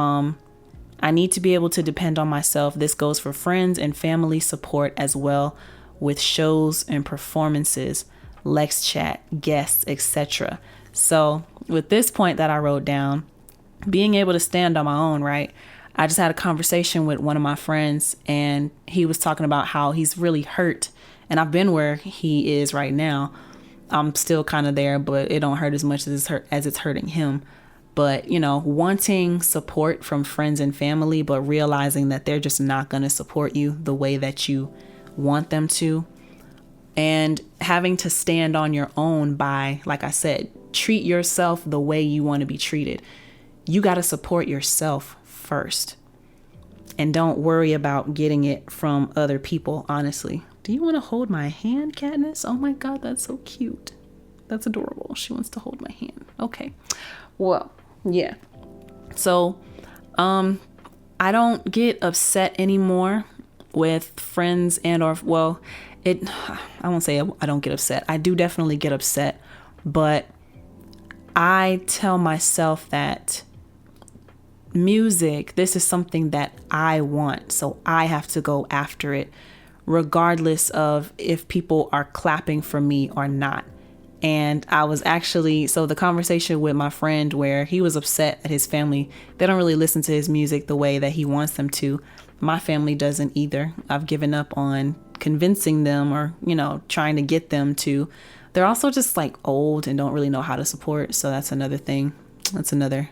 I need to be able to depend on myself. This goes for friends and family support as well, with shows and performances, LexChat, guests, etc. So with this point that I wrote down, being able to stand on my own, right? I just had a conversation with one of my friends, and he was talking about how he's really hurt. And I've been where he is right now. I'm still kind of there, but it don't hurt as much as it's hurting him. But, wanting support from friends and family, but realizing that they're just not going to support you the way that you want them to. And having to stand on your own by, like I said, treat yourself the way you want to be treated. You got to support yourself first. And don't worry about getting it from other people, honestly. Do you want to hold my hand, Katniss? Oh my God, that's so cute. That's adorable. She wants to hold my hand. Okay. Well, yeah. So, I don't get upset anymore with friends I won't say I don't get upset. I do definitely get upset, but I tell myself that music, this is something that I want, so I have to go after it, regardless of if people are clapping for me or not. And I was so the conversation with my friend where he was upset at his family, they don't really listen to his music the way that he wants them to. My family doesn't either. I've given up on convincing them or, trying to get them to. They're also just like old and don't really know how to support. So that's another thing. That's another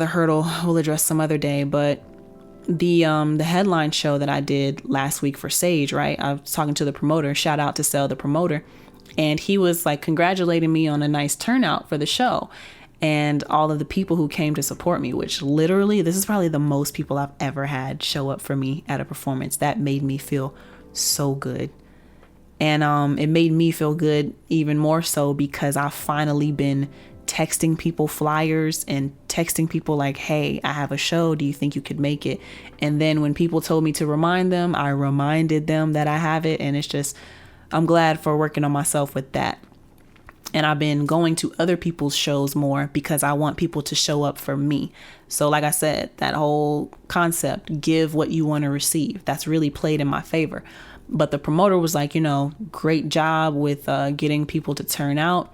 hurdle we'll address some other day. But the headline show that I did last week for Sage, right? I was talking to the promoter, shout out to Zelle, the promoter. And he was like congratulating me on a nice turnout for the show and all of the people who came to support me, which literally, this is probably the most people I've ever had show up for me at a performance. That made me feel so good. And it made me feel good even more so because I've finally been texting people flyers and texting people like, hey, I have a show. Do you think you could make it? And then when people told me to remind them, I reminded them that I have it. And it's just, I'm glad for working on myself with that. And I've been going to other people's shows more because I want people to show up for me. So like I said, that whole concept, give what you want to receive, that's really played in my favor. But the promoter was like, great job with getting people to turn out.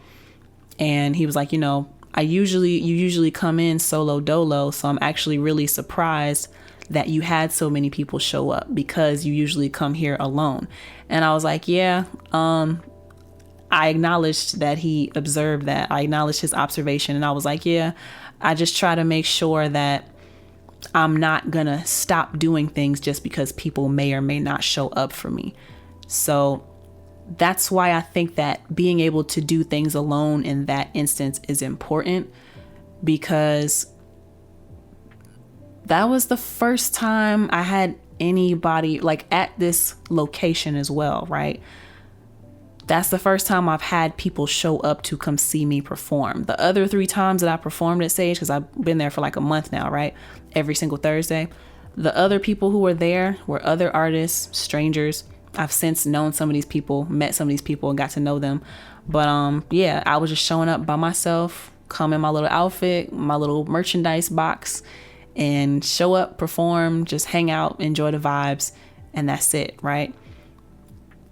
And he was like, you usually come in solo dolo. So I'm actually really surprised that you had so many people show up because you usually come here alone. And I was like, yeah, I acknowledged that he observed that. I acknowledged his observation. And I was like, yeah, I just try to make sure that I'm not going to stop doing things just because people may or may not show up for me. So that's why I think that being able to do things alone in that instance is important, because that was the first time I had anybody like at this location as well, right? That's the first time I've had people show up to come see me perform. The other 3 times that I performed at Sage, because I've been there for like a month now, right? Every single Thursday. The other people who were there were other artists, strangers. I've since known some of these people, met some of these people and got to know them. But yeah, I was just showing up by myself, come in my little outfit, my little merchandise box, and show up, perform, just hang out, enjoy the vibes, and that's it, right?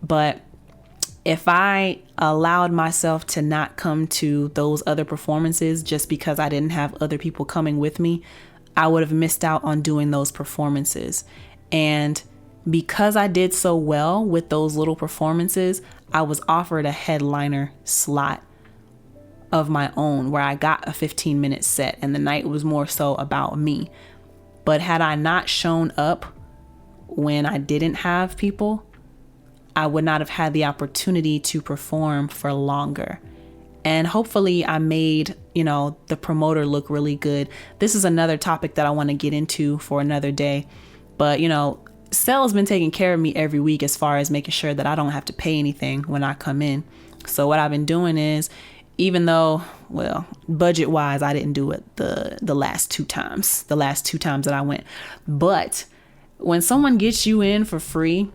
But if I allowed myself to not come to those other performances just because I didn't have other people coming with me, I would have missed out on doing those performances. And because I did so well with those little performances, I was offered a headliner slot of my own where I got a 15-minute set, and the night was more so about me. But had I not shown up when I didn't have people, I would not have had the opportunity to perform for longer. And hopefully I made, the promoter look really good. This is another topic that I want to get into for another day. But, Celle's been taking care of me every week as far as making sure that I don't have to pay anything when I come in. So what I've been doing is, even though, budget wise, I didn't do it the last 2 times that I went. But when someone gets you in for free,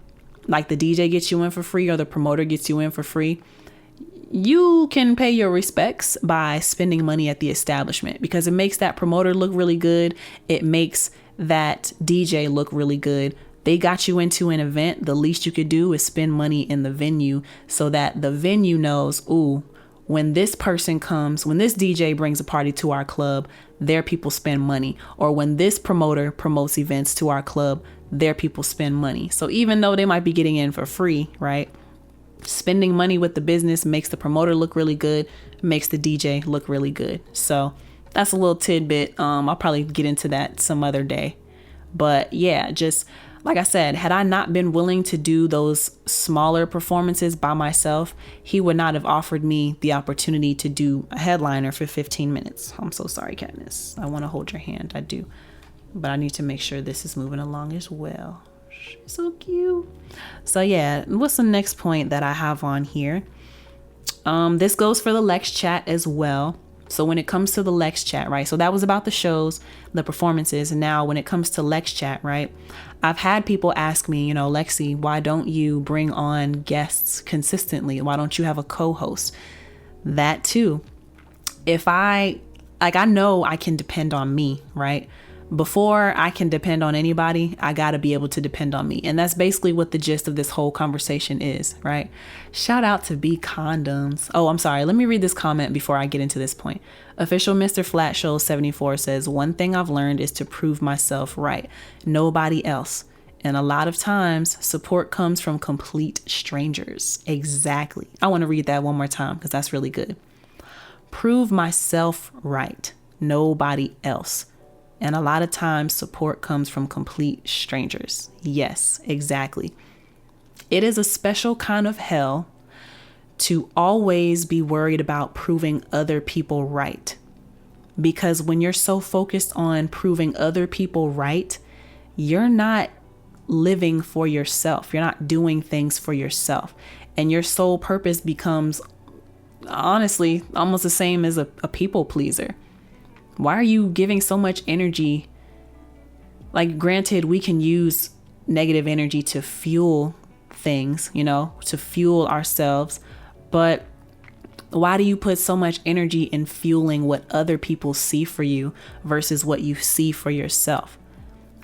like the DJ gets you in for free or the promoter gets you in for free, you can pay your respects by spending money at the establishment, because it makes that promoter look really good. It makes that DJ look really good. They got you into an event. The least you could do is spend money in the venue so that the venue knows, ooh, when this person comes, when this DJ brings a party to our club, their people spend money. Or when this promoter promotes events to our club, their people spend money. So even though they might be getting in for free, right? Spending money with the business makes the promoter look really good, makes the DJ look really good. So that's a little tidbit. I'll probably get into that some other day. But yeah, just like I said, had I not been willing to do those smaller performances by myself, he would not have offered me the opportunity to do a headliner for 15 minutes. I'm so sorry, Katniss. I want to hold your hand. I do. But I need to make sure this is moving along as well. She's so cute. So yeah, what's the next point that I have on here? This goes for the LexChat as well. So when it comes to the LexChat, right? So that was about the shows, the performances. And now when it comes to LexChat, right? I've had people ask me, Lexi, why don't you bring on guests consistently? Why don't you have a co-host? That too. I know I can depend on me, right? Before I can depend on anybody, I got to be able to depend on me. And that's basically what the gist of this whole conversation is, right? Shout out to B Condoms. Oh, I'm sorry. Let me read this comment before I get into this point. Official Mr. Flat Show 74 says, one thing I've learned is to prove myself right. Nobody else. And a lot of times support comes from complete strangers. Exactly. I want to read that one more time because that's really good. Prove myself right. Nobody else. And a lot of times support comes from complete strangers. Yes, exactly. It is a special kind of hell to always be worried about proving other people right. Because when you're so focused on proving other people right, you're not living for yourself. You're not doing things for yourself. And your sole purpose becomes, honestly, almost the same as a people pleaser. Why are you giving so much energy? Like, granted, we can use negative energy to fuel things, to fuel ourselves. But why do you put so much energy in fueling what other people see for you versus what you see for yourself?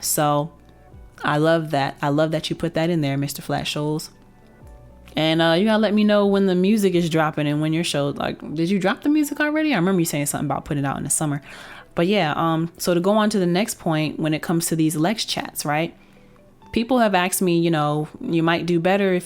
So I love that. I love that you put that in there, Mr. Flat Shoals. And you gotta let me know when the music is dropping and when your show, did you drop the music already? I remember you saying something about putting it out in the summer. But yeah, so to go on to the next point, when it comes to these Lex chats, right? People have asked me, you might do better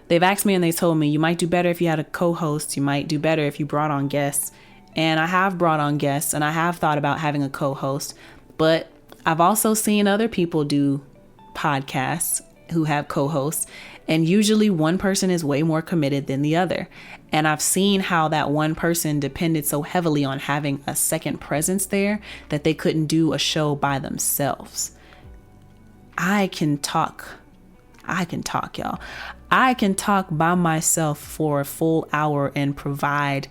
they've asked me and they told me you might do better if you had a co-host. You might do better if you brought on guests. And I have brought on guests and I have thought about having a co-host. But I've also seen other people do podcasts who have co-hosts. And usually one person is way more committed than the other. And I've seen how that one person depended so heavily on having a second presence there that they couldn't do a show by themselves. I can talk, y'all. I can talk by myself for a full hour and provide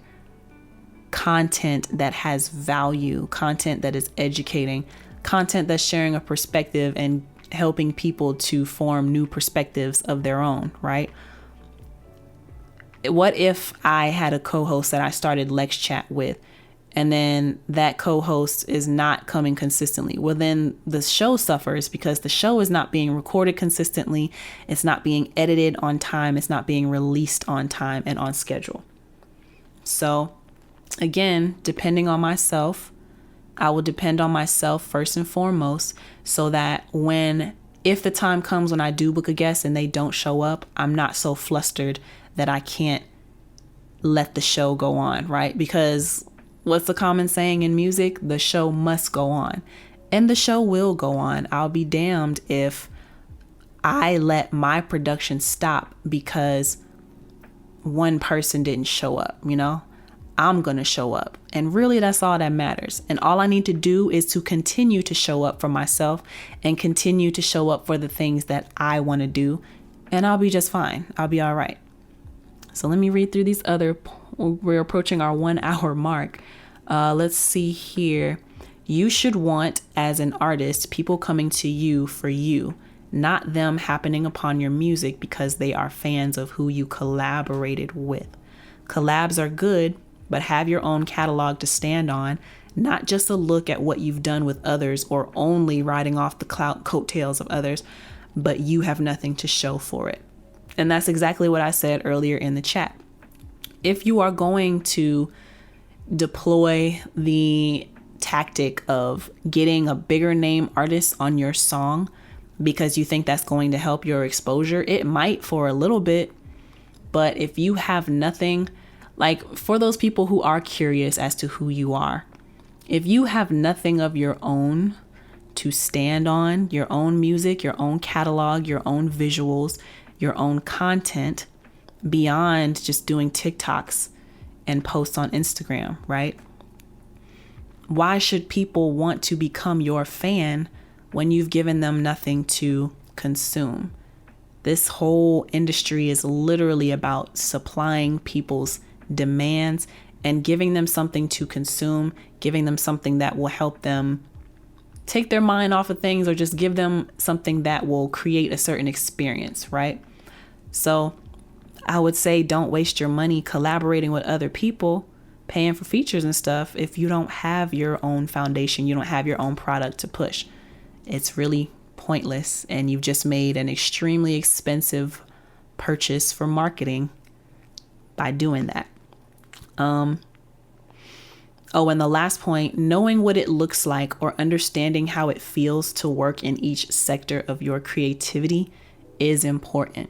content that has value, content that is educating, content that's sharing a perspective and helping people to form new perspectives of their own, right? What if I had a co-host that I started LexChat with, and then that co-host is not coming consistently? Well, then the show suffers because the show is not being recorded consistently. It's not being edited on time. It's not being released on time and on schedule. So again, depending on myself, I will depend on myself first and foremost, so that if the time comes when I do book a guest and they don't show up, I'm not so flustered that I can't let the show go on, right? Because what's the common saying in music? The show must go on, and the show will go on. I'll be damned if I let my production stop because one person didn't show up, I'm going to show up. And really, that's all that matters. And all I need to do is to continue to show up for myself and continue to show up for the things that I want to do. And I'll be just fine. I'll be all right. So let me read through these we're approaching our 1 hour mark. Let's see here. You should want, as an artist, people coming to you for you, not them happening upon your music because they are fans of who you collaborated with. Collabs are good, but have your own catalog to stand on, not just a look at what you've done with others or only riding off the coattails of others, but you have nothing to show for it. And that's exactly what I said earlier in the chat. If you are going to deploy the tactic of getting a bigger name artist on your song because you think that's going to help your exposure, it might for a little bit. But if you have nothing, like for those people who are curious as to who you are, if you have nothing of your own to stand on, your own music, your own catalog, your own visuals, your own content beyond just doing TikToks and posts on Instagram, right? Why should people want to become your fan when you've given them nothing to consume? This whole industry is literally about supplying people's demands and giving them something to consume, giving them something that will help them take their mind off of things or just give them something that will create a certain experience, right? So I would say don't waste your money collaborating with other people, paying for features and stuff if you don't have your own foundation, you don't have your own product to push. It's really pointless, and you've just made an extremely expensive purchase for marketing by doing that. And the last point, knowing what it looks like or understanding how it feels to work in each sector of your creativity is important.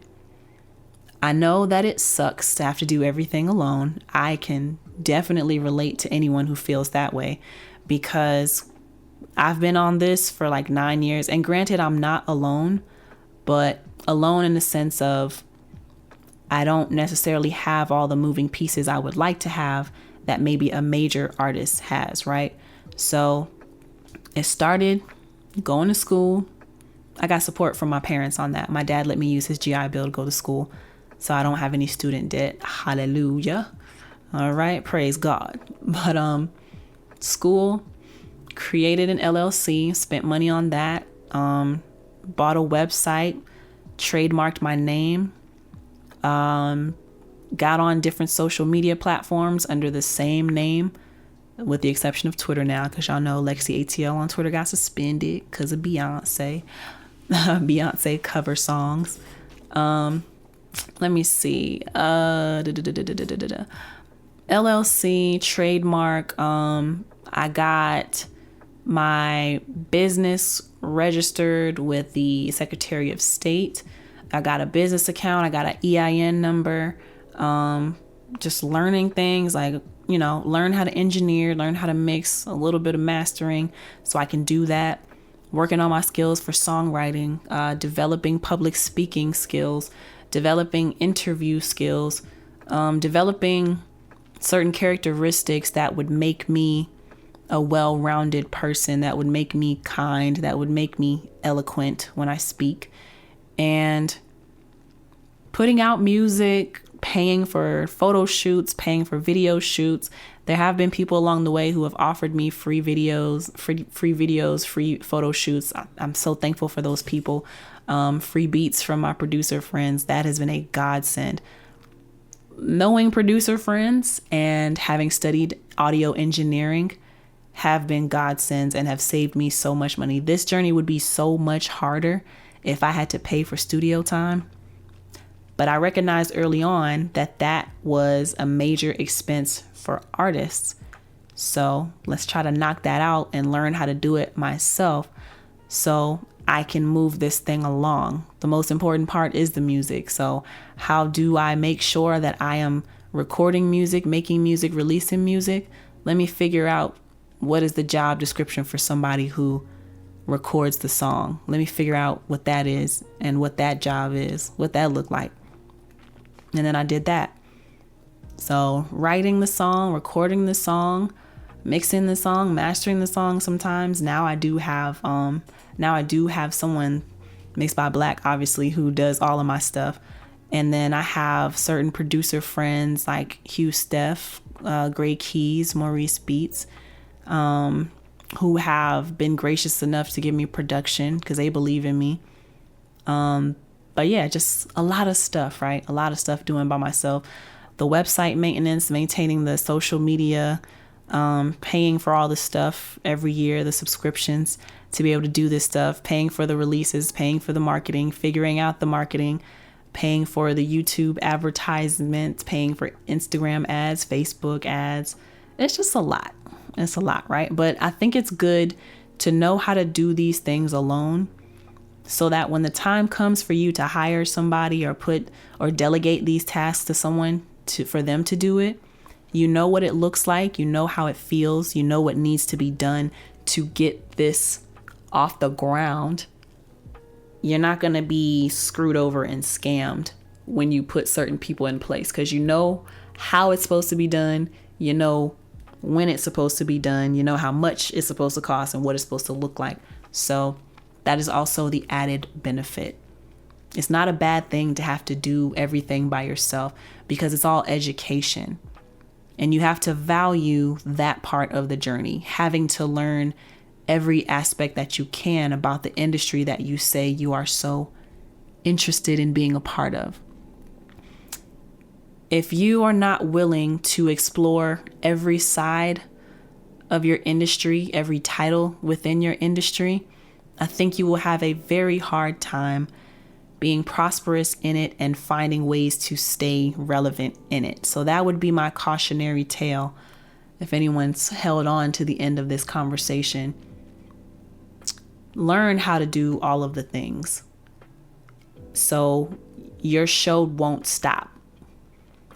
I know that it sucks to have to do everything alone. I can definitely relate to anyone who feels that way because I've been on this for like 9 years. And granted, I'm not alone, but alone in the sense of I don't necessarily have all the moving pieces I would like to have that maybe a major artist has, right? So it started going to school. I got support from my parents on that. My dad let me use his GI Bill to go to school, so I don't have any student debt. Hallelujah. All right. Praise God. But school, created an LLC, spent money on that, bought a website, trademarked my name, got on different social media platforms under the same name, with the exception of Twitter now, because y'all know LexCATL on Twitter got suspended because of Beyonce. Beyonce cover songs. Let me see. LLC, trademark. I got my business registered with the Secretary of State. I got a business account. I got an EIN number. Just learning things like, learn how to engineer, learn how to mix, a little bit of mastering so I can do that. Working on my skills for songwriting, developing public speaking skills, developing interview skills, developing certain characteristics that would make me a well-rounded person, that would make me kind, that would make me eloquent when I speak, and putting out music, paying for photo shoots, paying for video shoots. There have been people along the way who have offered me free videos, free photo shoots. I'm so thankful for those people. Free beats from my producer friends. That has been a godsend. Knowing producer friends and having studied audio engineering have been godsends and have saved me so much money. This journey would be so much harder if I had to pay for studio time. But I recognized early on that that was a major expense for artists. So let's try to knock that out and learn how to do it myself so I can move this thing along. The most important part is the music. So how do I make sure that I am recording music, making music, releasing music? Let me figure out what is the job description for somebody who records the song. Let me figure out what that is and what that job is, what that looked like. And then I did that. So writing the song, recording the song, mixing the song, mastering the song sometimes. Now I do have someone, Mixed by Black, obviously, who does all of my stuff. And then I have certain producer friends like Hugh Steph, Gray Keys, Maurice Beats, who have been gracious enough to give me production because they believe in me. But yeah, just a lot of stuff, right? A lot of stuff doing by myself. the website maintenance, maintaining the social media, paying for all the stuff every year, the subscriptions to be able to do this stuff, paying for the releases, paying for the marketing, figuring out the marketing, paying for the YouTube advertisements, paying for Instagram ads, Facebook ads. It's just a lot. It's a lot, right? But I think it's good to know how to do these things alone, so that when the time comes for you to hire somebody or delegate these tasks to someone for them to do it, you know what it looks like, you know how it feels, you know what needs to be done to get this off the ground. You're not going to be screwed over and scammed when you put certain people in place, because you know how it's supposed to be done, you know when it's supposed to be done, you know how much it's supposed to cost and what it's supposed to look like. So that is also the added benefit. It's not a bad thing to have to do everything by yourself, because it's all education. And you have to value that part of the journey, having to learn every aspect that you can about the industry that you say you are so interested in being a part of. If you are not willing to explore every side of your industry, every title within your industry, I think you will have a very hard time being prosperous in it and finding ways to stay relevant in it. So that would be my cautionary tale if anyone's held on to the end of this conversation. Learn how to do all of the things so your show won't stop.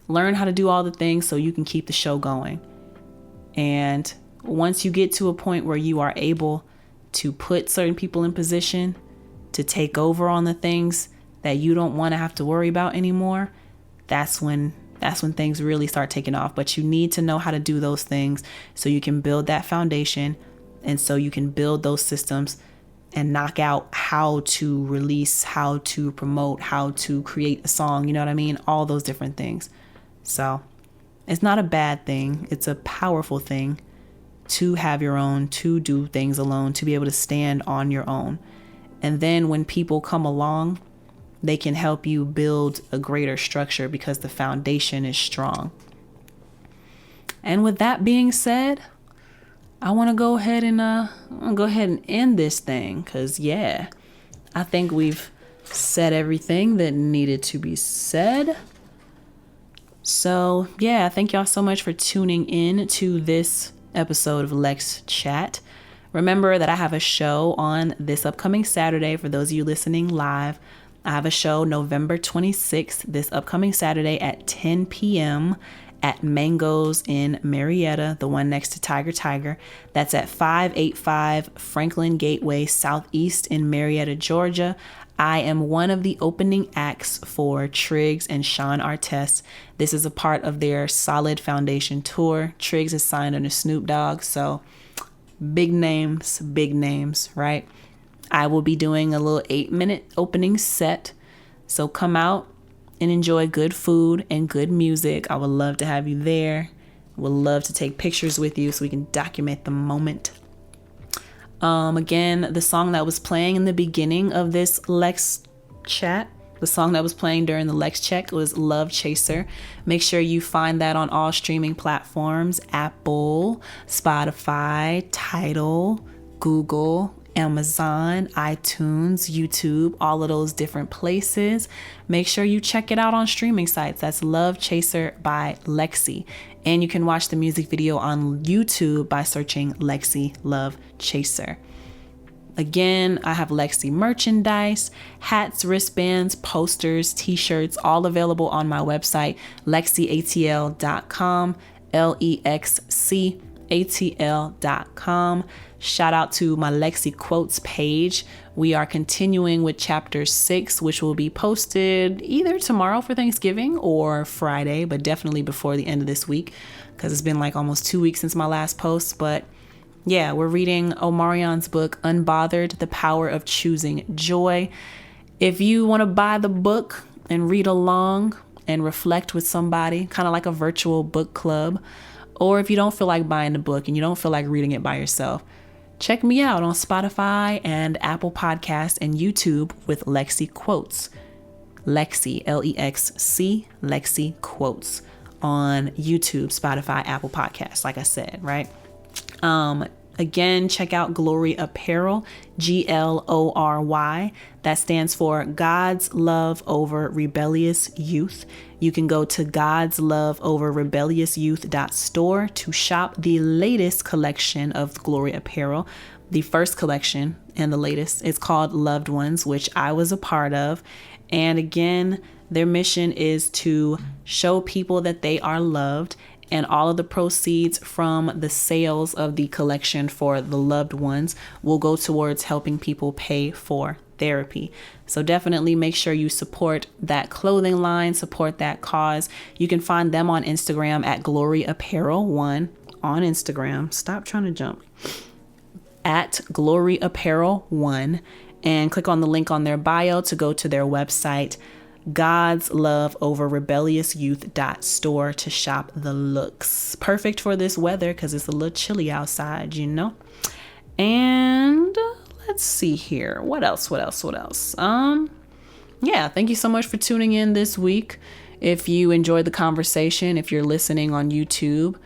Learn how to do all the things so you can keep the show going. And once you get to a point where you are able to put certain people in position to take over on the things that you don't want to have to worry about anymore, that's when things really start taking off. But you need to know how to do those things so you can build that foundation, and so you can build those systems and knock out how to release, how to promote, how to create a song, you know what I mean? All those different things. So it's not a bad thing. It's a powerful thing to have your own, to do things alone, to be able to stand on your own. And then when people come along, they can help you build a greater structure because the foundation is strong. And with that being said, I want to go ahead and end this thing, because I think we've said everything that needed to be said. So thank y'all so much for tuning in to this episode of LexChat. Remember that I have a show on this upcoming Saturday. For those of you listening live, I have a show November 26th, this upcoming Saturday at 10 p.m. at Mangoes in Marietta, the one next to Tiger. That's at 585 Franklin Gateway Southeast in Marietta, Georgia. I am one of the opening acts for Triggs and Sean Artest. This is a part of their Solid Foundation tour. Triggs is signed under Snoop Dogg, so big names, right? I will be doing a little 8-minute opening set. So come out and enjoy good food and good music. I would love to have you there. Would love to take pictures with you so we can document the moment. Again, the song that was playing in the beginning of this LexChat, the song that was playing during the LexCheck was Love Chaser. Make sure you find that on all streaming platforms: Apple, Spotify, Tidal, Google, Amazon, iTunes, YouTube, all of those different places. Make sure you check it out on streaming sites. That's Love Chaser by LexC. And you can watch the music video on YouTube by searching LexC Love Chaser. Again, I have LexC merchandise, hats, wristbands, posters, t-shirts, all available on my website, LexCATL.com, LexCATL.com. Shout out to my LexC Quotes page. We are continuing with chapter 6, which will be posted either tomorrow for Thanksgiving or Friday, but definitely before the end of this week, because it's been like almost 2 weeks since my last post. But yeah, we're reading Omarion's book, Unbothered, The Power of Choosing Joy. If you want to buy the book and read along and reflect with somebody, kind of like a virtual book club, or if you don't feel like buying the book and you don't feel like reading it by yourself, check me out on Spotify and Apple Podcasts and YouTube with LexC Quotes. LexC, LEXC, LexC Quotes. on YouTube, Spotify, Apple Podcasts, like I said, right? Again, check out Glory Apparel, GLORY. That stands for God's Love Over Rebellious Youth. You can go to godsloveoverrebelliousYouth.store to shop the latest collection of Glory Apparel. The first collection and the latest is called Loved Ones, which I was a part of. And again, their mission is to show people that they are loved, and all of the proceeds from the sales of the collection for the loved ones will go towards helping people pay for therapy. So definitely make sure you support that clothing line, support that cause. You can find them on Instagram at Glory Apparel 1 on Instagram. Stop trying to jump. At Glory Apparel 1, and click on the link on their bio to go to their website, God's Love Over Rebellious Youth.store, to shop the looks. Perfect for this weather because it's a little chilly outside, you know? And let's see here. What else? Yeah, thank you so much for tuning in this week. If you enjoyed the conversation, if you're listening on YouTube,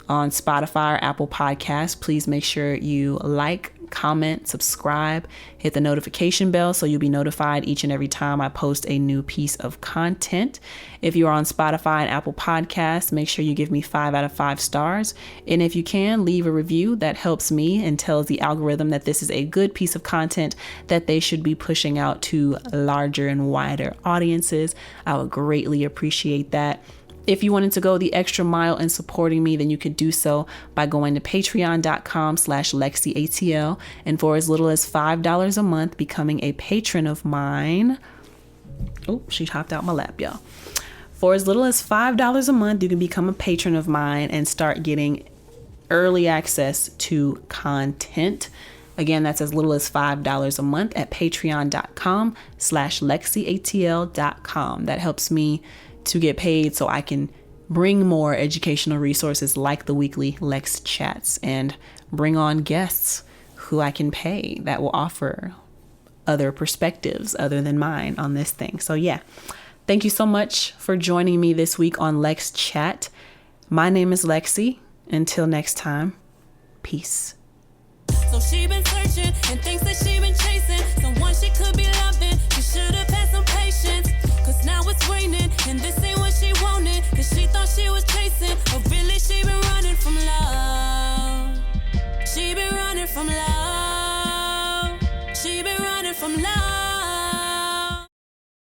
on Spotify or Apple Podcasts, please make sure you like, comment, subscribe, hit the notification bell so you'll be notified each and every time I post a new piece of content. If you're on Spotify and Apple Podcasts, make sure you give me 5 out of 5 stars. And if you can, leave a review. That helps me and tells the algorithm that this is a good piece of content that they should be pushing out to larger and wider audiences. I would greatly appreciate that. If you wanted to go the extra mile in supporting me, then you could do so by going to patreon.com/LexCATL, and for as little as $5 a month, becoming a patron of mine. Oh, she hopped out my lap, y'all. For as little as $5 a month, you can become a patron of mine and start getting early access to content. Again, that's as little as $5 a month at patreon.com/LexCATL.com. That helps me to get paid so I can bring more educational resources like the weekly Lex Chats and bring on guests who I can pay that will offer other perspectives other than mine on this thing. So yeah, thank you so much for joining me this week on Lex Chat. My name is Lexi. Until next time, peace. So she been searching and thinks that she been chasing someone she could be loving. She should have had some patience, cause now it's raining and this ain't what she wanted, cause she thought she was chasing, but really she been running from love. She been running from love.